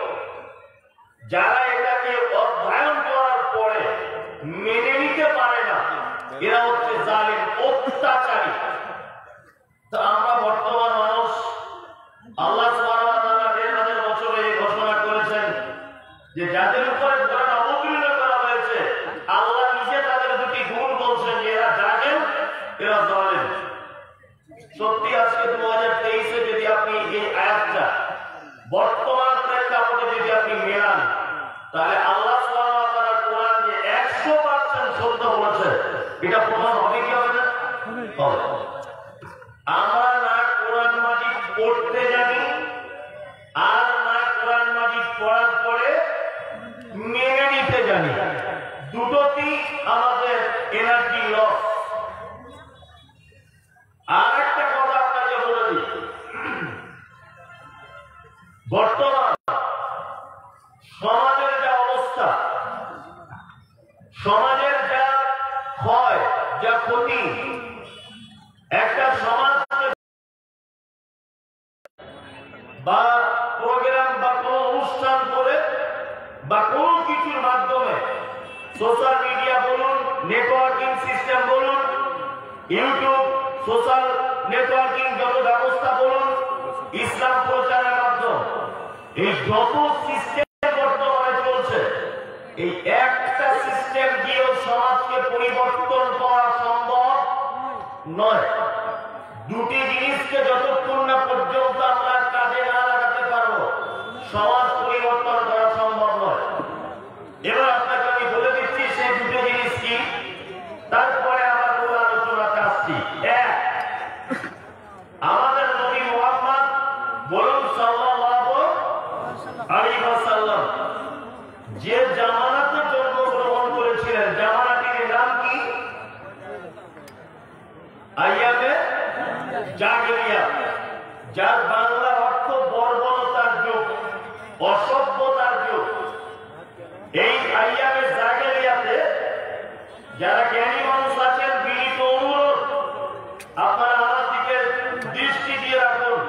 যারা এটাকে অধ্যয়ন করার পরে মেনে নিতে পারে না, এরা হচ্ছে জালিম, অত্যাচারী। তো আমরা বর্তমান মানুষ, আল্লাহ সুবহানাহু ওয়া তাআলা 1000 বছরে এই ঘোষণা করেছেন যে যাদের উপরে কোরআন অবতীর্ণ করা হয়েছে আল্লাহ নিজে তাদের দুটি গুণ বলছেন যে এরা জাহেল, এরা জালিম। সত্যি আজকে 2023-এ যদি আপনি এই আয়াতটা বর্তমান প্রেক্ষাপটে যদি আপনি মেলান, তাহলে আল্লাহ সুবহানাহু ওয়া তাআলার কোরআন যে 100% সত্য বলেছে, এটা প্রমাণ হবে কি হবে না? হবে। আমরা না কোরআন মাজিদ পড়তে জানি, আর না কোরআন মাজিদ পড়ার পরে মেনে নিতে জানি। দুটোতেই আমাদের এনার্জি লস। আর একটা কথা আপনাকে বলে দিই, বর্তমান সমাজের যা অবস্থা, সমাজের যা হয়, যা ক্ষতি, একটা সমাজ বা প্রোগ্রাম বা কোন অনুষ্ঠান করে বা কোন কিছুর মাধ্যমে, সোশ্যাল মিডিয়া বলুন, নেটওয়ার্কিং সিস্টেম বলুন, ইউটিউব, সোশ্যাল নেটওয়ার্কিং যত ব্যবস্থা বলুন, ইসলাম প্রচারের মাধ্যম, এই যত সিস্টেম বর্তমানে চলছে, এই একটা সিস্টেম দিয়েও সমাজকে পরিবর্তন করা সম্ভব নয়। দুটি জিনিসকে যতক্ষণ না পর্যন্ত আমরা কাজে না লাগাতে পারবো, সমাজ পরিবর্তন করা সম্ভব নয়। এবার আপনাকে আমি বলে দিচ্ছি সেই দুটো জিনিস কি, তারপরে আমার মূল আলোচনাতে আসছি। এক, আমাদের নবী মুহাম্মদ বলুন সাল্লাল্লাহু আলাইহি ওয়াসাল্লাম যে জামানাতে জন্মগ্রহণ করেছিলেন, জামানাটির নাম কি? আইয়ামে জাহেলিয়া, যার বাংলা অর্থ বর্বরতার যুগ, অসভ্যতার যুগ। এই আইয়ামে জাহেলিয়াতে যারা জ্ঞানী মানুষ আছেন, বিনীত অনুরোধ আপনারা আমার দিকে দৃষ্টি দিয়ে রাখুন।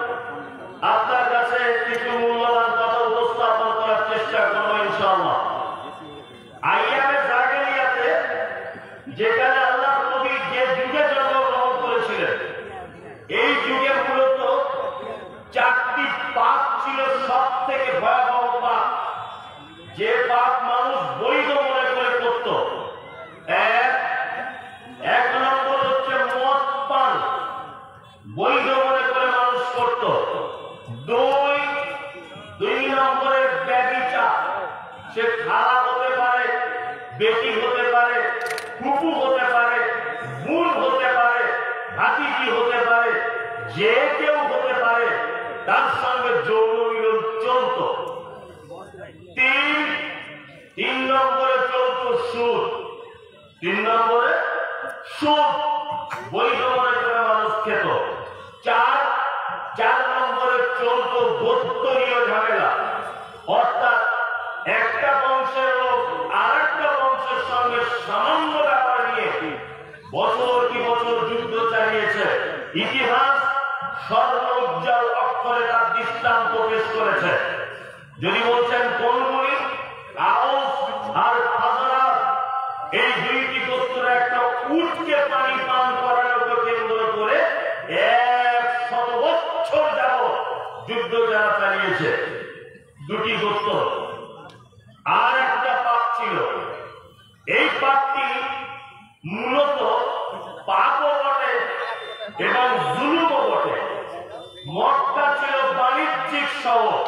আপনার কাছে কিছু মূল্যবান কথা উপস্থাপন করার চেষ্টা করবো ইনশাআল্লাহ। আইয়ামে জাহেলিয়াতে, যেখানে আল্লাহ নবী যে যুগে জন্মগ্রহণ করেছিলেন, এই যুগে মূলত চারটি পাপ ছিল সব থেকে ভয়াবহ পাপ, যে পাপ মানুষ বৈধ মনে করে করত। এক নম্বর হচ্ছে মদ পান, বৈধ মনে করে মানুষ করত। দুই নম্বরে ব্যভিচার, সে খালা হতে পারে, বেটি হতে পারে, কুকু হতে পারে, বোন হতে পারে, ভাতিজি হতে পারে, যে কেউ হতে পারে, তার সঙ্গে যৌন মিলন চলত। তিন নম্বরে চলত সুদ, বৈধ মনে করে মানুষ খেত। চার নম্বরে চলত গোত্রীয় ঝামেলা, অর্থাৎ একটা বংশের লোক আর একটা বংশের সঙ্গে সামান্য ব্যাপার নিয়ে বছর কি বছর যুদ্ধ চালিয়েছে। ইতিহাস স্বর্ণ উজ্জ্বল অক্ষরে তার দৃষ্টান্ত পেশ করেছে। যদি বলছেন কোনগুলি, আউস আর খাজরাজ, এই দুইটি গোত্র একটা উটকে পানি পান করানোকে কেন্দ্র করে 100 বছর যাবত যুদ্ধ যারা চালিয়েছে, দুটি গোত্র। আর একটা পাপ ছিল, এই পাপটি মূলত পাপও বটে এবং জুলুমও বটে। মদটা ছিল বাণিজ্যিক শহর।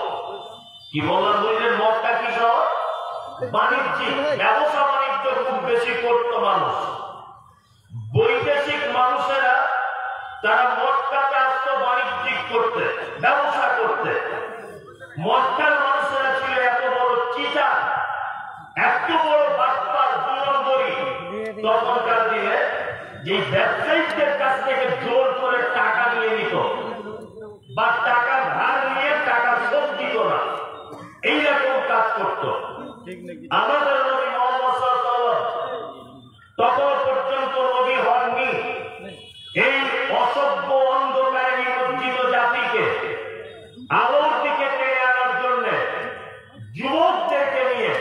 কি বললাম? বুঝলেন? মদটা কি শহর? বাণিজ্যিক, ব্যবসা বাণিজ্য খুব বেশি করতো মানুষ। বৈদেশিক মানুষেরা তারা মদটাকে আসতো বাণিজ্যিক করতে, ব্যবসা করতে। মক্কার মানুষেরা ছিল এত বড় চিটার, এত বড় বাটপার, 2 নম্বরই। তখনকার দিনে যে ব্যবসায়ীদের কাছ থেকে জোর করে টাকা নিয়ে নিত বা টাকা ধার নিয়ে টাকা শোধ দিত না, এইরকম কাজ করত। আমাদের নবী মুহাম্মদ সাল্লাল্লাহু আলাইহি ওয়াসাল্লাম তখন পর্যন্ত নবী হননি। এই অসভ্য অন্ধকারে নিমজ্জিত জাতিকে আলোর দিকে টেনে আনার জন্য যুবকদেরকে নিয়ে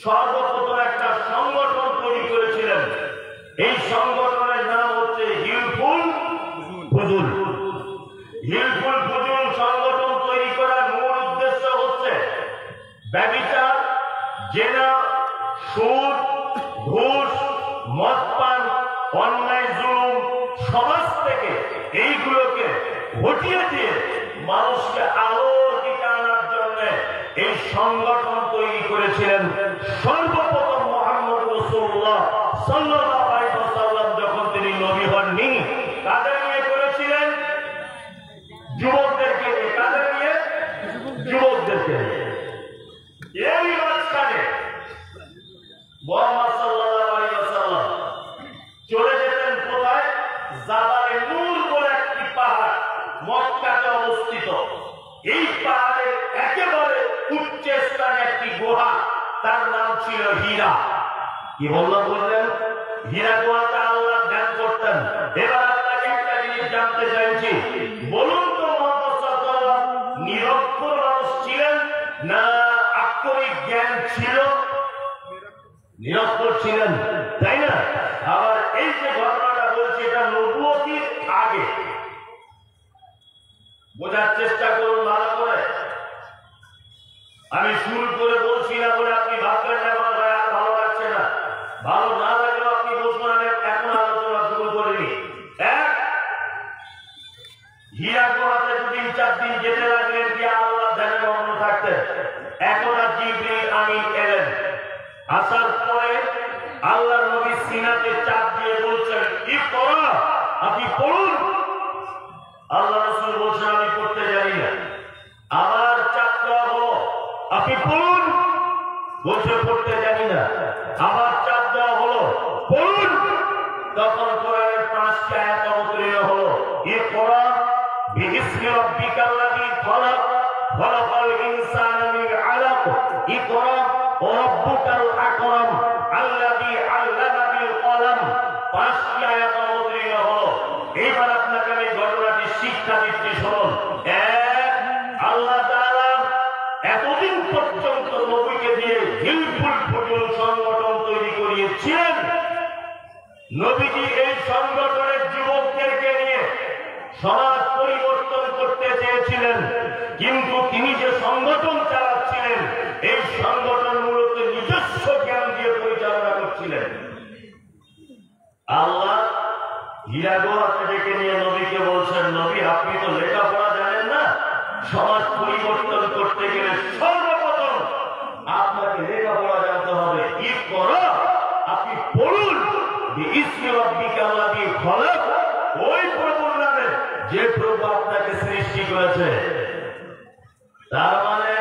সর্বপ্রথম একটা সংগঠন তৈরি করেছিলেন। এই সংগঠনের নাম হচ্ছে হিলফুল ফুজুল। হিলফুল ফুজুল সংগঠন তৈরি করার মূল উদ্দেশ্য হচ্ছে ব্যভিচার, জেনা, সুদ, ঘুষ, মদপান, অন্যায়, জুলুম সমাজ থেকে এইগুলোকে হটিয়ে দিয়ে মানুষকে আলোর দিকে আনার জন্য এই সংগঠন তৈরি করেছিলেন সর্বপ্রথম মুহাম্মদ রাসূলুল্লাহ সাল্লাল্লাহু আলাইহি ওয়াসাল্লাম যখন তিনি নবী হননি। কাদের নিয়ে করেছিলেন? যুবকদেরকে নিয়ে। কাদের নিয়ে? যুবকদেরকে নিয়ে। এই মাঝখানে মুহাম্মদ সাল্লাল্লাহু আলাইহি ওয়াসাল্লাম চলে যেতেন কোথায়? জাবালে নূর বলে একটি পাহাড় মক্কাতে অবস্থিত। এই পাহাড়ের একেবারে উচ্চ স্থানে একটি গুহা, তার নাম ছিল হীরা। কি বললাম? বললেন হীরা গুহাতে আল্লাহ ধ্যান করতেন। এবার আপনাকে একটা জিনিস জানতে চাইছি, বলুন তো মুহাম্মদ সাল্লাল্লাহু আলাইহি ওয়াসাল্লাম নিরক্ষর মানুষ ছিলেন না আক্ষরিক জ্ঞান ছিল? নিরক্ষর ছিলেন, তাই না? আবার এই যে ঘটনাটা বলছি, এটা নবুয়তির আগে, বোঝার চেষ্টা করুন ভালো করে। আমি শুরু করে বলছি না বলে আপনি ভাববেন না কোনো ভাই আর ভালো লাগছে না। ভালো না লাগলেও আপনি বলবেন আমি এখন আলোচনা শুরু করিনি। এক, হীরা গুহাতে 2-4 দিন যেতে লাগলেন কি আল্লাহ ধ্যানে মগ্ন থাকতেন। একদা জিবরিল আমিন এলেন, আসার পরে আল্লাহর নবী সিনাতে চাপ দিয়ে বলছেন ইকরা, আপনি পড়ুন। আল্লাহ রাসূল বলছেন আমি পড়তে জানি না। আবার চাপ দেওয়া হলো, আপনি পড়ুন, বলছে পড়তে জানি না। আবার চাপ দেওয়া হলো, পড়ুন। তখন কোরআনের 5টি আয়াত অবতীর্ণ হলো, ইকরা বিইসমি রাব্বিকাল্লাযী খলাক, খলাকাল ইনসানা মিন আলাক, ইকরা ওয়া রাব্বুকাল আকরাম আল্লাযী আল্লামা বিল কলম। 5টি আয়াত অবতীর্ণ হলো। এবার আপনাকে আমি ঘটনাটি শিক্ষা দিচ্ছি, শুনুন। এক, আল্লাহ তাআলা এতদিন পর্যন্ত নবীকে দিয়ে হিলফুল ফুটুল সংগঠন তৈরি করিয়েছিলেন। নবীজি এই সংগঠনের যুবকদেরকে নিয়ে সমাজ পরিবর্তন করতে চেয়েছিলেন, কিন্তু তিনি যে সংগঠন চালাচ্ছিলেন এই সংগঠন মূলত নিজস্ব জ্ঞান দিয়ে পরিচালনা করছিলেন। আল্লাহ হীরা গুহাতে ডেকে নিয়ে নবীকে বলছেন, নবী আপনি তো লেখাপড়া জানেন না, সমাজ পরিবর্তন করতে গেলে সর্বপ্রথম আপনাকে লেখাপড়া জানতে হবে। ইকরা, আপনি পড়ুন, বিইসমি রাব্বিকাল্লাযী খলাক, ওই প্রভুর নামে যে প্রভু আপনাকে সৃষ্টি করেছে। তার মানে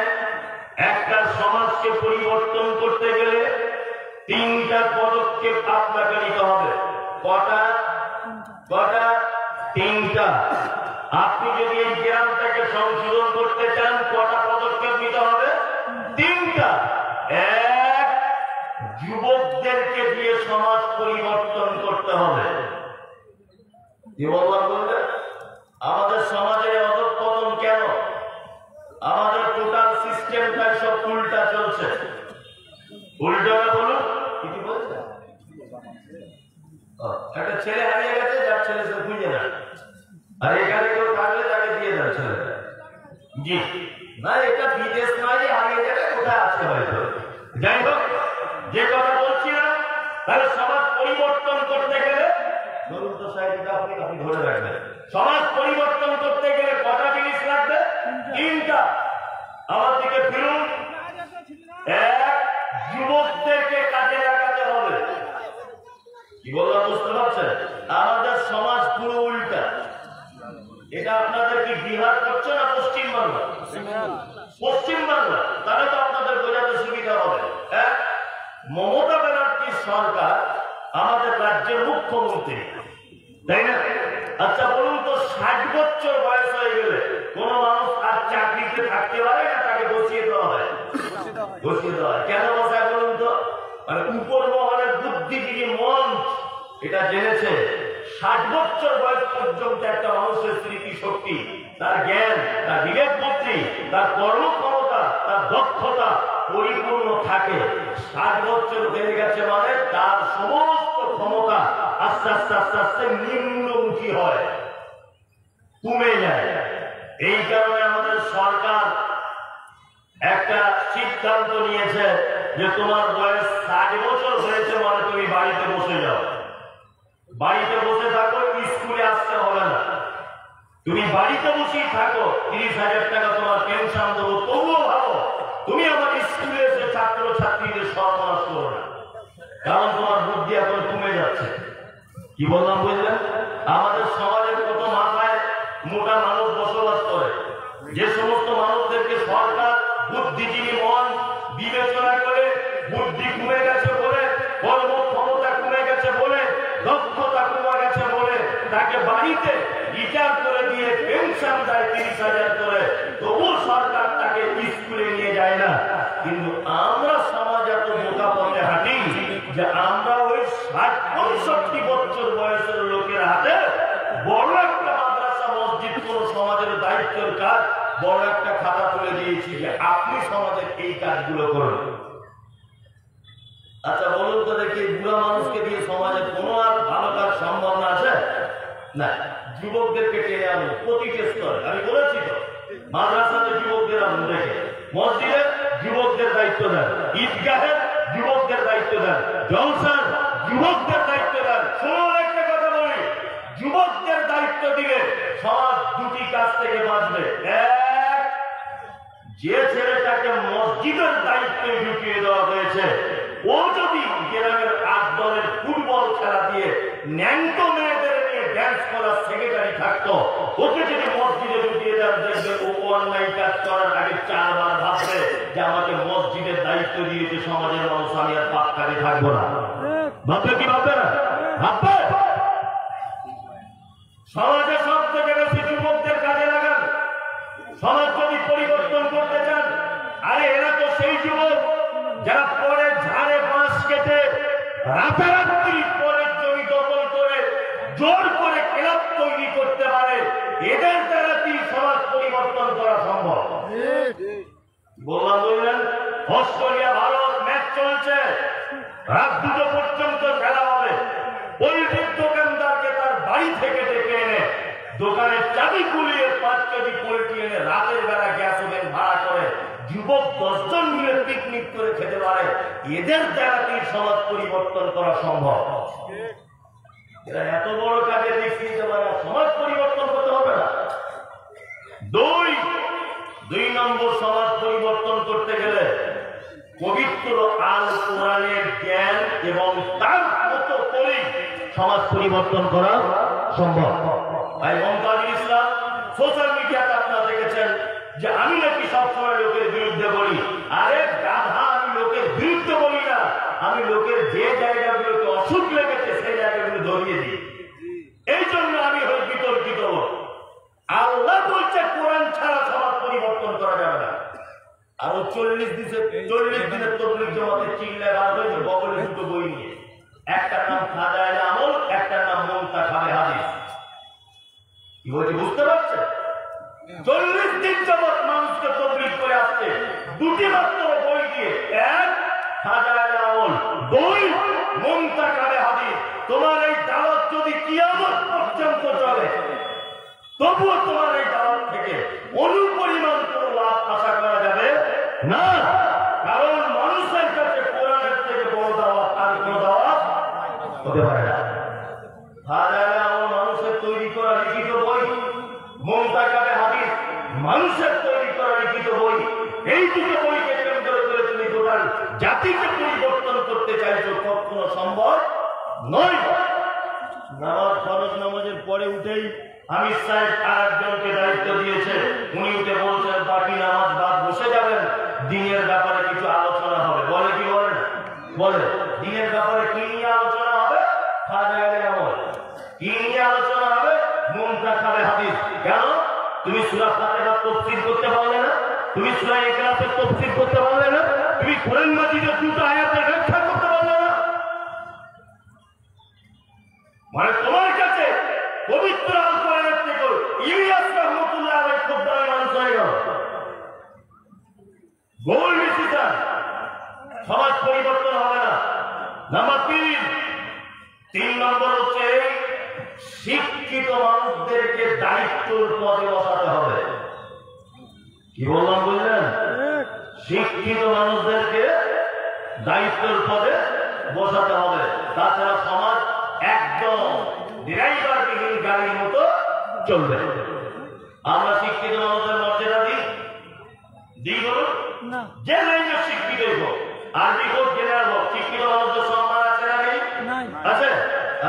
একটা সমাজকে পরিবর্তন করতে গেলে 3টা পদক্ষেপ আপনাকে নিতে হবে। কটা? 3টা। আপনি যদি এই জ্ঞানটাকে সংশোধন করতে চান কটা পদক্ষেপ নিতে হবে? 3টা। এক, যুবকদেরকে দিয়ে সমাজ পরিবর্তন করতে হবে। কি বললাম বলবেন? আমাদের সমাজে অধঃপতন কেন? আমাদের টোটাল সিস্টেমটাই সব উল্টা চলছে। উল্টা বলুন, কি বলছে? একটা ছেলে হারিয়ে গেছে, যার ছেলে সে খুঁজে না, আর এখানে কেউ থাকলে তাকে দিয়ে দেয় ছেলে। জি না, এটা বিদেশ নয় যে হারিয়ে যাবে, কোথায় আছে হয়তো। যাই হোক, যে কথা বলছি না, তাহলে সমাজ পরিবর্তন করতে গেলে ধরুন তো সাইডটা আপনি ধরে রাখবেন। সমাজ পরিবর্তন করতে গেলে কটা জিনিস লাগবে? 3টা। আমার দিকে ফিরুন। এক, যুবকদেরকে কাজে লাগাতে হবে। কি বললাম বুঝতে পারছেন? আমাদের সমাজ পুরো উল্টা। এটা আপনাদের কি বিহার করছে না পশ্চিমবাংলা? পশ্চিমবাংলা। তাহলে তো আপনাদের বোঝাতে সুবিধা হবে। এক, মমতা ব্যানার্জির সরকার আমাদের রাজ্যের মুখ্যমন্ত্রী, তাই না? আচ্ছা বলুন তো, 60 বছর বয়স হয়ে গেলে কোন মানুষ আর চাকরিতে থাকতে পারে না, তাকে বসিয়ে দেওয়া হয়। বসিয়ে দেওয়া হয় কেন বসায় বলুন তো? মানে উপর মহলের বুদ্ধিজীবী মঞ্চ এটা জেনেছে 60 বছর বয়স পর্যন্ত একটা মানুষের স্মৃতি শক্তি, তার জ্ঞান, তার বিবেক বুদ্ধি, তার কর্মক্ষমতা, তার দক্ষতা পরিপূর্ণ থাকে। 60 বছর হয়ে গেছে মানে তার সমস্ত ক্ষমতা আস্তে আস্তে আস্তে আস্তে নিম্নমুখী হয়, কমে যায়। এই কারণে আমাদের সরকার একটা সিদ্ধান্ত নিয়েছে যে তোমার বয়স 60 বছর হয়েছে মানে তুমি বাড়িতে বসে যাও, বাড়িতে বসে থাকো, স্কুলে আসতে হবে না। তুমি বাড়িতে বসেই থাকো, 30,000 টাকা তোমার পেনশন দেবো, তবুও ভালো তুমি আমার স্কুলে এসে ছাত্র ছাত্রীদের সর্বনাশ করো না, কারণ তোমার বুদ্ধি এখন কমে যাচ্ছে। কি বললাম বুঝলেন? আমাদের সমাজের কত মাথায় মোটা মানুষ বসবাস করে, যে সমস্ত মানুষদেরকে সরকার বুদ্ধিজীবী মন বিবেচনা করে বুদ্ধি কমে গেছে বলে, কর্মক্ষমতা কমে গেছে বলে, দক্ষতা কমে গেছে বলে তাকে বাড়িতে রিটায়ার করে দিয়ে পেনশন দেয় 30,000 করে, তবু সরকার তাকে স্কুলে নিয়ে যায় না। কিন্তু আমরা সমাজ এত বোকা পথে হাঁটি যে আমরা ওই 60-65 বছর বয়সের লোকের হাতে বড় একটা মাদ্রাসা মসজিদ কোন সমাজের দায়িত্বের কাজ বড় একটা খাতা তুলে দিয়েছি যে আপনি সমাজের এই কাজগুলো করুন। আচ্ছা বলুন তো দেখি, বুড়া মানুষকে দিয়ে সমাজে কোনো আর ভালো কাজ সম্ভাবনা আছে? না। যুবকদেরকে টেনে আনুন প্রতিটি স্তরে। আমি বলেছি তো, মাদ্রাসাতে যুবকদের আনুন দেখে, মসজিদে যুবকদের দায়িত্ব দেন, ঈদগাহের যুবকদের দায়িত্ব দেন, জলসার যুবকদের দায়িত্ব দেন। শুনুন একটা কথা বলি, যুবকদের দায়িত্ব দিলে সমাজ দুটি কাজ থেকে বাঁচবে। এক, যে ছেলেটাকে মসজিদের দায়িত্বে ঢুকিয়ে দেওয়া হয়েছে, ও যদি গ্রামের 8 দলের ফুটবল খেলা দিয়ে ন্যাংটো মেয়েদের নিয়ে ড্যান্স করার সেক্রেটারি থাকতো, ওকে যদি মসজিদে ঢুকিয়ে দেন, দেখবে ও অন্যায় কাজ করার আগে 4 বার ভাববে যে আমাকে মসজিদের দায়িত্ব দিয়েছে সমাজের মানুষ, আমি আর পাপ কাজে থাকবো না। ভাববে কি ভাববে না? ভাববে। সমাজে সব থেকে বেশি যুবকদের কাজে লাগান। সমাজ যদি পরিবর্তন করতে চান, আরে এরা তো সেই যুবক যারা পরে ঝাড়ে বাঁশ কেটে রাতারাত্রি পরের জমি দখল করে জোর করে ক্লাব তৈরি করতে পারে। এদের দ্বারা কি সমাজ পরিবর্তন করা সম্ভব? বললেন অস্ট্রেলিয়া ভারত ম্যাচ চলছে, রাত 2টো পর্যন্ত খেলা হবে। পোল্ট্রির দোকানদারকে তার বাড়ি থেকে ডেকে এনে দোকানের চাবি খুলিয়ে 5 কেজি পোল্ট্রি এনে রাতের বেলা গ্যাস ওভেন ভাড়া করে যুবক 10 জন মিলে পিকনিক করে খেতে পারে। এদের দ্বারা কি সমাজ পরিবর্তন করা সম্ভব? এরা এত বড় কাজে দেখিয়ে দিতে পারে, সমাজ পরিবর্তন করতে হবে না। 2 নম্বর, সমাজ পরিবর্তন করতে গেলে পবিত্র আল কোরআনের জ্ঞান এবং তার মতো করে সমাজ পরিবর্তন করা সম্ভব। ভাই মমতাজুল ইসলাম সোশ্যাল মিডিয়াতে আপনারা দেখেছেন যে আমি নাকি সবসময় লোকের বিরুদ্ধে বলি। আরে গাধা, আমি লোকের বিরুদ্ধে বলি না, আমি লোকের যে জায়গাগুলোতে অসুখ লেগেছে সেই জায়গাগুলো ধরিয়ে দিই। এই জন্য আমি হই বিতর্কিত। আল্লাহ বলছে কোরআন ছাড়া সমাজ পরিবর্তন করা যাবে না। আরো 40 দিনের তবলিগ জমাতে চিল্লায় বার হয়েছে বগলে 2টো বই নিয়ে, একটার নাম খাজায়ে আমল, একটার নাম মুনতাখাবে হাদিস। কি বলছি বুঝতে পারছেন? 40 দিন যাবত মানুষকে তবলিগ করে আসছে 2টি মাত্র বই দিয়ে, 1 খাজায়ে আমল, 2 মুনতাখাবে হাদিস। তোমার এই দাওয়াত যদি কিয়ামত পর্যন্ত চলে, তবুও তোমার এই দাওয়াত থেকে অনুপরিমাণ কোনো লাভ আশা করা যাবে না। কারণ মানুষের কাছে কোরআনের থেকে বড় দাওয়াত আর কোনো দাওয়াত হতে পারে না। খাজায়ে আমল মানুষের তৈরি করা লিখিত বই, মুনতাখাবে হাদিস মানুষের তৈরি করা লিখিত বই। এই 2টো বইকে কেন্দ্র করে তুমি টোটাল জাতিকে পরিবর্তন করতে চাইছো, কখনো সম্ভব নয়। নামাজ, ফরজ নামাজের পরে উঠেই আমির সাহেব আরেকজনকে দায়িত্ব দিয়েছে, উনি উঠে বলছেন বাকি নামাজ বাদ বসে যাবেন, দিনের ব্যাপারে কিছু আলোচনা হবে। বলে কি বলে না? বলে দিনের ব্যাপারে কি নিয়ে আলোচনা হবে? খাজায়ে আমল। কি নিয়ে আলোচনা হবে? মুনতাখাবে হাদিস। কেন? তুমি সূরা ফাতিহা তাফসীর করতে পারলে না, তুমি সূরা ইখলাসের তাফসীর করতে পারলে না, তুমি কোরআন মাজিদের 2টো আয়াতের ব্যাখ্যা করতে পারলে না। মানে তোমার কাছে পবিত্র আল কোরআনের থেকে ইলিয়াস রাহমাতুল্লাহ আলাইহি খুব দামি মানুষ হয়ে গেল। গোল ডিসিশন, সমাজ পরিবর্তন হবে না। নাম্বার 3 নম্বর হচ্ছে শিক্ষিত মানুষদেরকে দায়িত্বের পদে বসাতে হবে। কি বললাম বুঝলেন? শিক্ষিত মানুষদেরকে দায়িত্বের পদে বসাতে হবে, তাছাড়া সমাজ একদম ড্রাইভারবিহীন গাড়ির মতো চলবে। আমরা শিক্ষিত মানুষের মর্যাদা দিই বলুন? যে লাইনে শিক্ষিত হোক, আরবি হোক, জেনারেল হোক, শিক্ষিত মানুষদের সম্মান আছে না নেই? আছে,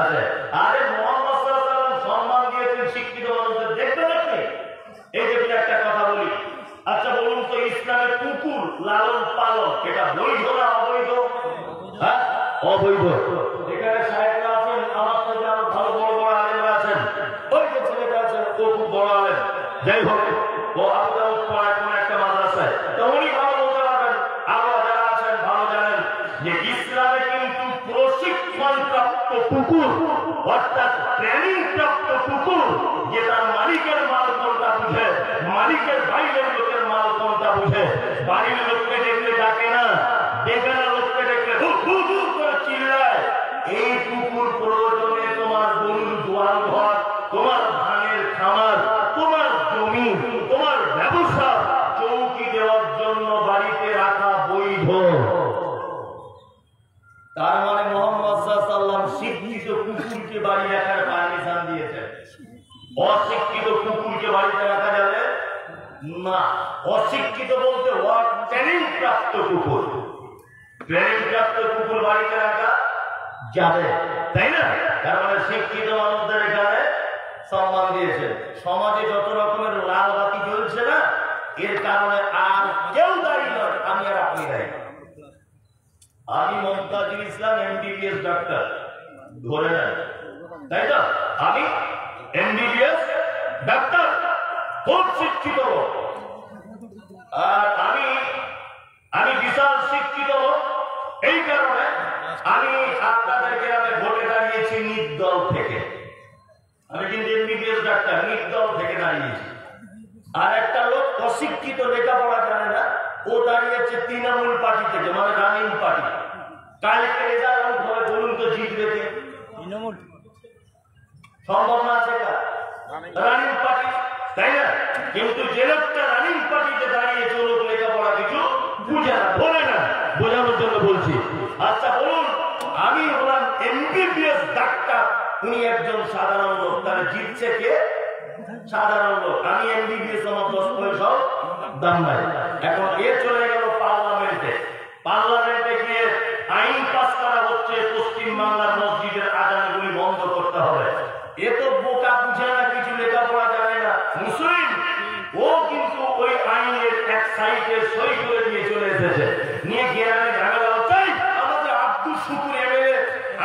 আছে। আরে মুহাম্মদ সাল্লাল্লাহু আলাইহি ওয়াসাল্লাম সম্মান দিয়েছেন শিক্ষিত মানুষদের, দেখতে দেখতে। এই যে একটা কথা বলি, আচ্ছা বলুন তো, ইসলামের কুকুর লালন পালন এটা বৈধ না অবৈধ? হ্যাঁ, অবৈধ। এখানে সাহেবরা আছেন, আমার থেকে আরো ভালো বড় বড় আলেমরা আছেন। ওই যে ছেলেটা আছে ও খুব বড় আলেম, যাই হোক ও আবু দাউদ পড়ায় কোন একটা মাদ্রাসায়, তো উনি ভালো বলতে পারবেন। আরো যারা আছেন ভালো জানেন যে ইসলামে কিন্তু প্রশিক্ষণ প্রাপ্ত কুকুর, অর্থাৎ ট্রেনিং প্রাপ্ত কুকুর, যে তার মালিকের মাল কোনটা বুঝে, মালিকের বাইরের লোকের মাল কোনটা বুঝে, বাড়ির লোককে দেখলে ডাকে না, বেগানা লোককে দেখলে হু হু হু করে চিল্লায়। এই কুকুর প্রয়োজনে তোমার গরুর দোয়াল ঘর, তোমার ধানের তার মানে মোহাম্মদ সাল্লাল্লাহু শিক্ষিত কুকুরকে বাড়ি রাখার পারমিশন দিয়েছেন। অশিক্ষিত কুকুরকে বাড়িতে রাখা যাবে না। অশিক্ষিত বলতে ট্রেনিং প্রাপ্ত কুকুর, ট্রেনিং প্রাপ্ত কুকুর বাড়িতে রাখা যাবে, তাই না? তার মানে শিক্ষিত মানুষদের এখানে সম্মান দিয়েছে। সমাজে যত রকমের লাল বাতি জ্বলছে না, এর কারণে আর কেউ দায়ী নয়, আমি আর আপনি দায়ী। আমি মমতাজুল ইসলাম এমবিবিএস ডাক্তার, ধরে নেন, তাই তো? আমি এমবিবিএস ডাক্তার, খুব শিক্ষিত লোক। আর আমি বিশাল শিক্ষিত লোক। এই কারণে আমি আপনাদের গ্রামে ভোটে দাঁড়িয়েছি নির্দল থেকে। আমি কিন্তু এমবিবিএস ডাক্তার, নির্দল থেকে দাঁড়িয়েছি। আর একটা লোক অশিক্ষিত, লেখাপড়া জানে না, ও দাঁড়িয়েছে তৃণমূল পার্টি থেকে, মানে রানিং পার্টি। কালকে রেজাল্ট আউট হবে, বলুন তো জিতবে কে? সম্ভাবনা আছে কার? রানিং পার্টি, তাই না? কিন্তু যে লোকটা রানিং পার্টিতে দাঁড়িয়েছে, ও লোক লেখাপড়া কিছু বুঝে না, বলে না, বোঝানোর জন্য বলছি। আচ্ছা বলুন, আমি হলাম এমবিবিএস ডাক্তার, উনি একজন সাধারণ লোক, তাহলে জিতছে কে? সাধারণ লোক। আমি এমবিবিএস, আমার 10 পয়সাও দাম নাই। এখন এ চলে গেল পার্লামেন্টে। পার্লামেন্টে গিয়ে আইন পাস করা হচ্ছে, পশ্চিম বাংলার মসজিদের আজানগুলি বন্ধ করতে হবে। এ তো বোকা, বুঝে না, কিছু লেখাপড়া জানে না, মুসলিম। ও কিন্তু ওই আইনের এক সাইডে সই করে দিয়ে চলে এসেছে, নিয়ে গ্রামে ঝামেলা হচ্ছে। আমাদের আব্দুল শুকুর এমএলএ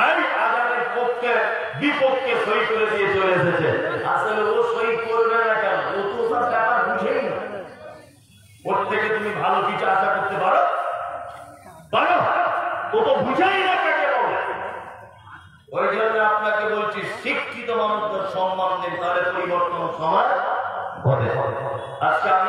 আই আজানের পক্ষে বিপক্ষে সই করে দিয়ে চলে এসেছে। আসলে ও সই করবে না কেন? ও তো সব ব্যাপার বুঝেই না। ওর থেকে তুমি ভালো কিছু আশা করতে পারো? পারো? ও তো বুঝাই না কাকে বলে। ওই জন্য আপনাকে বলছি, শিক্ষিত মানুষদের সম্মান দিন, তাহলে পরিবর্তন সমাজ ঘটে। আজকে আমি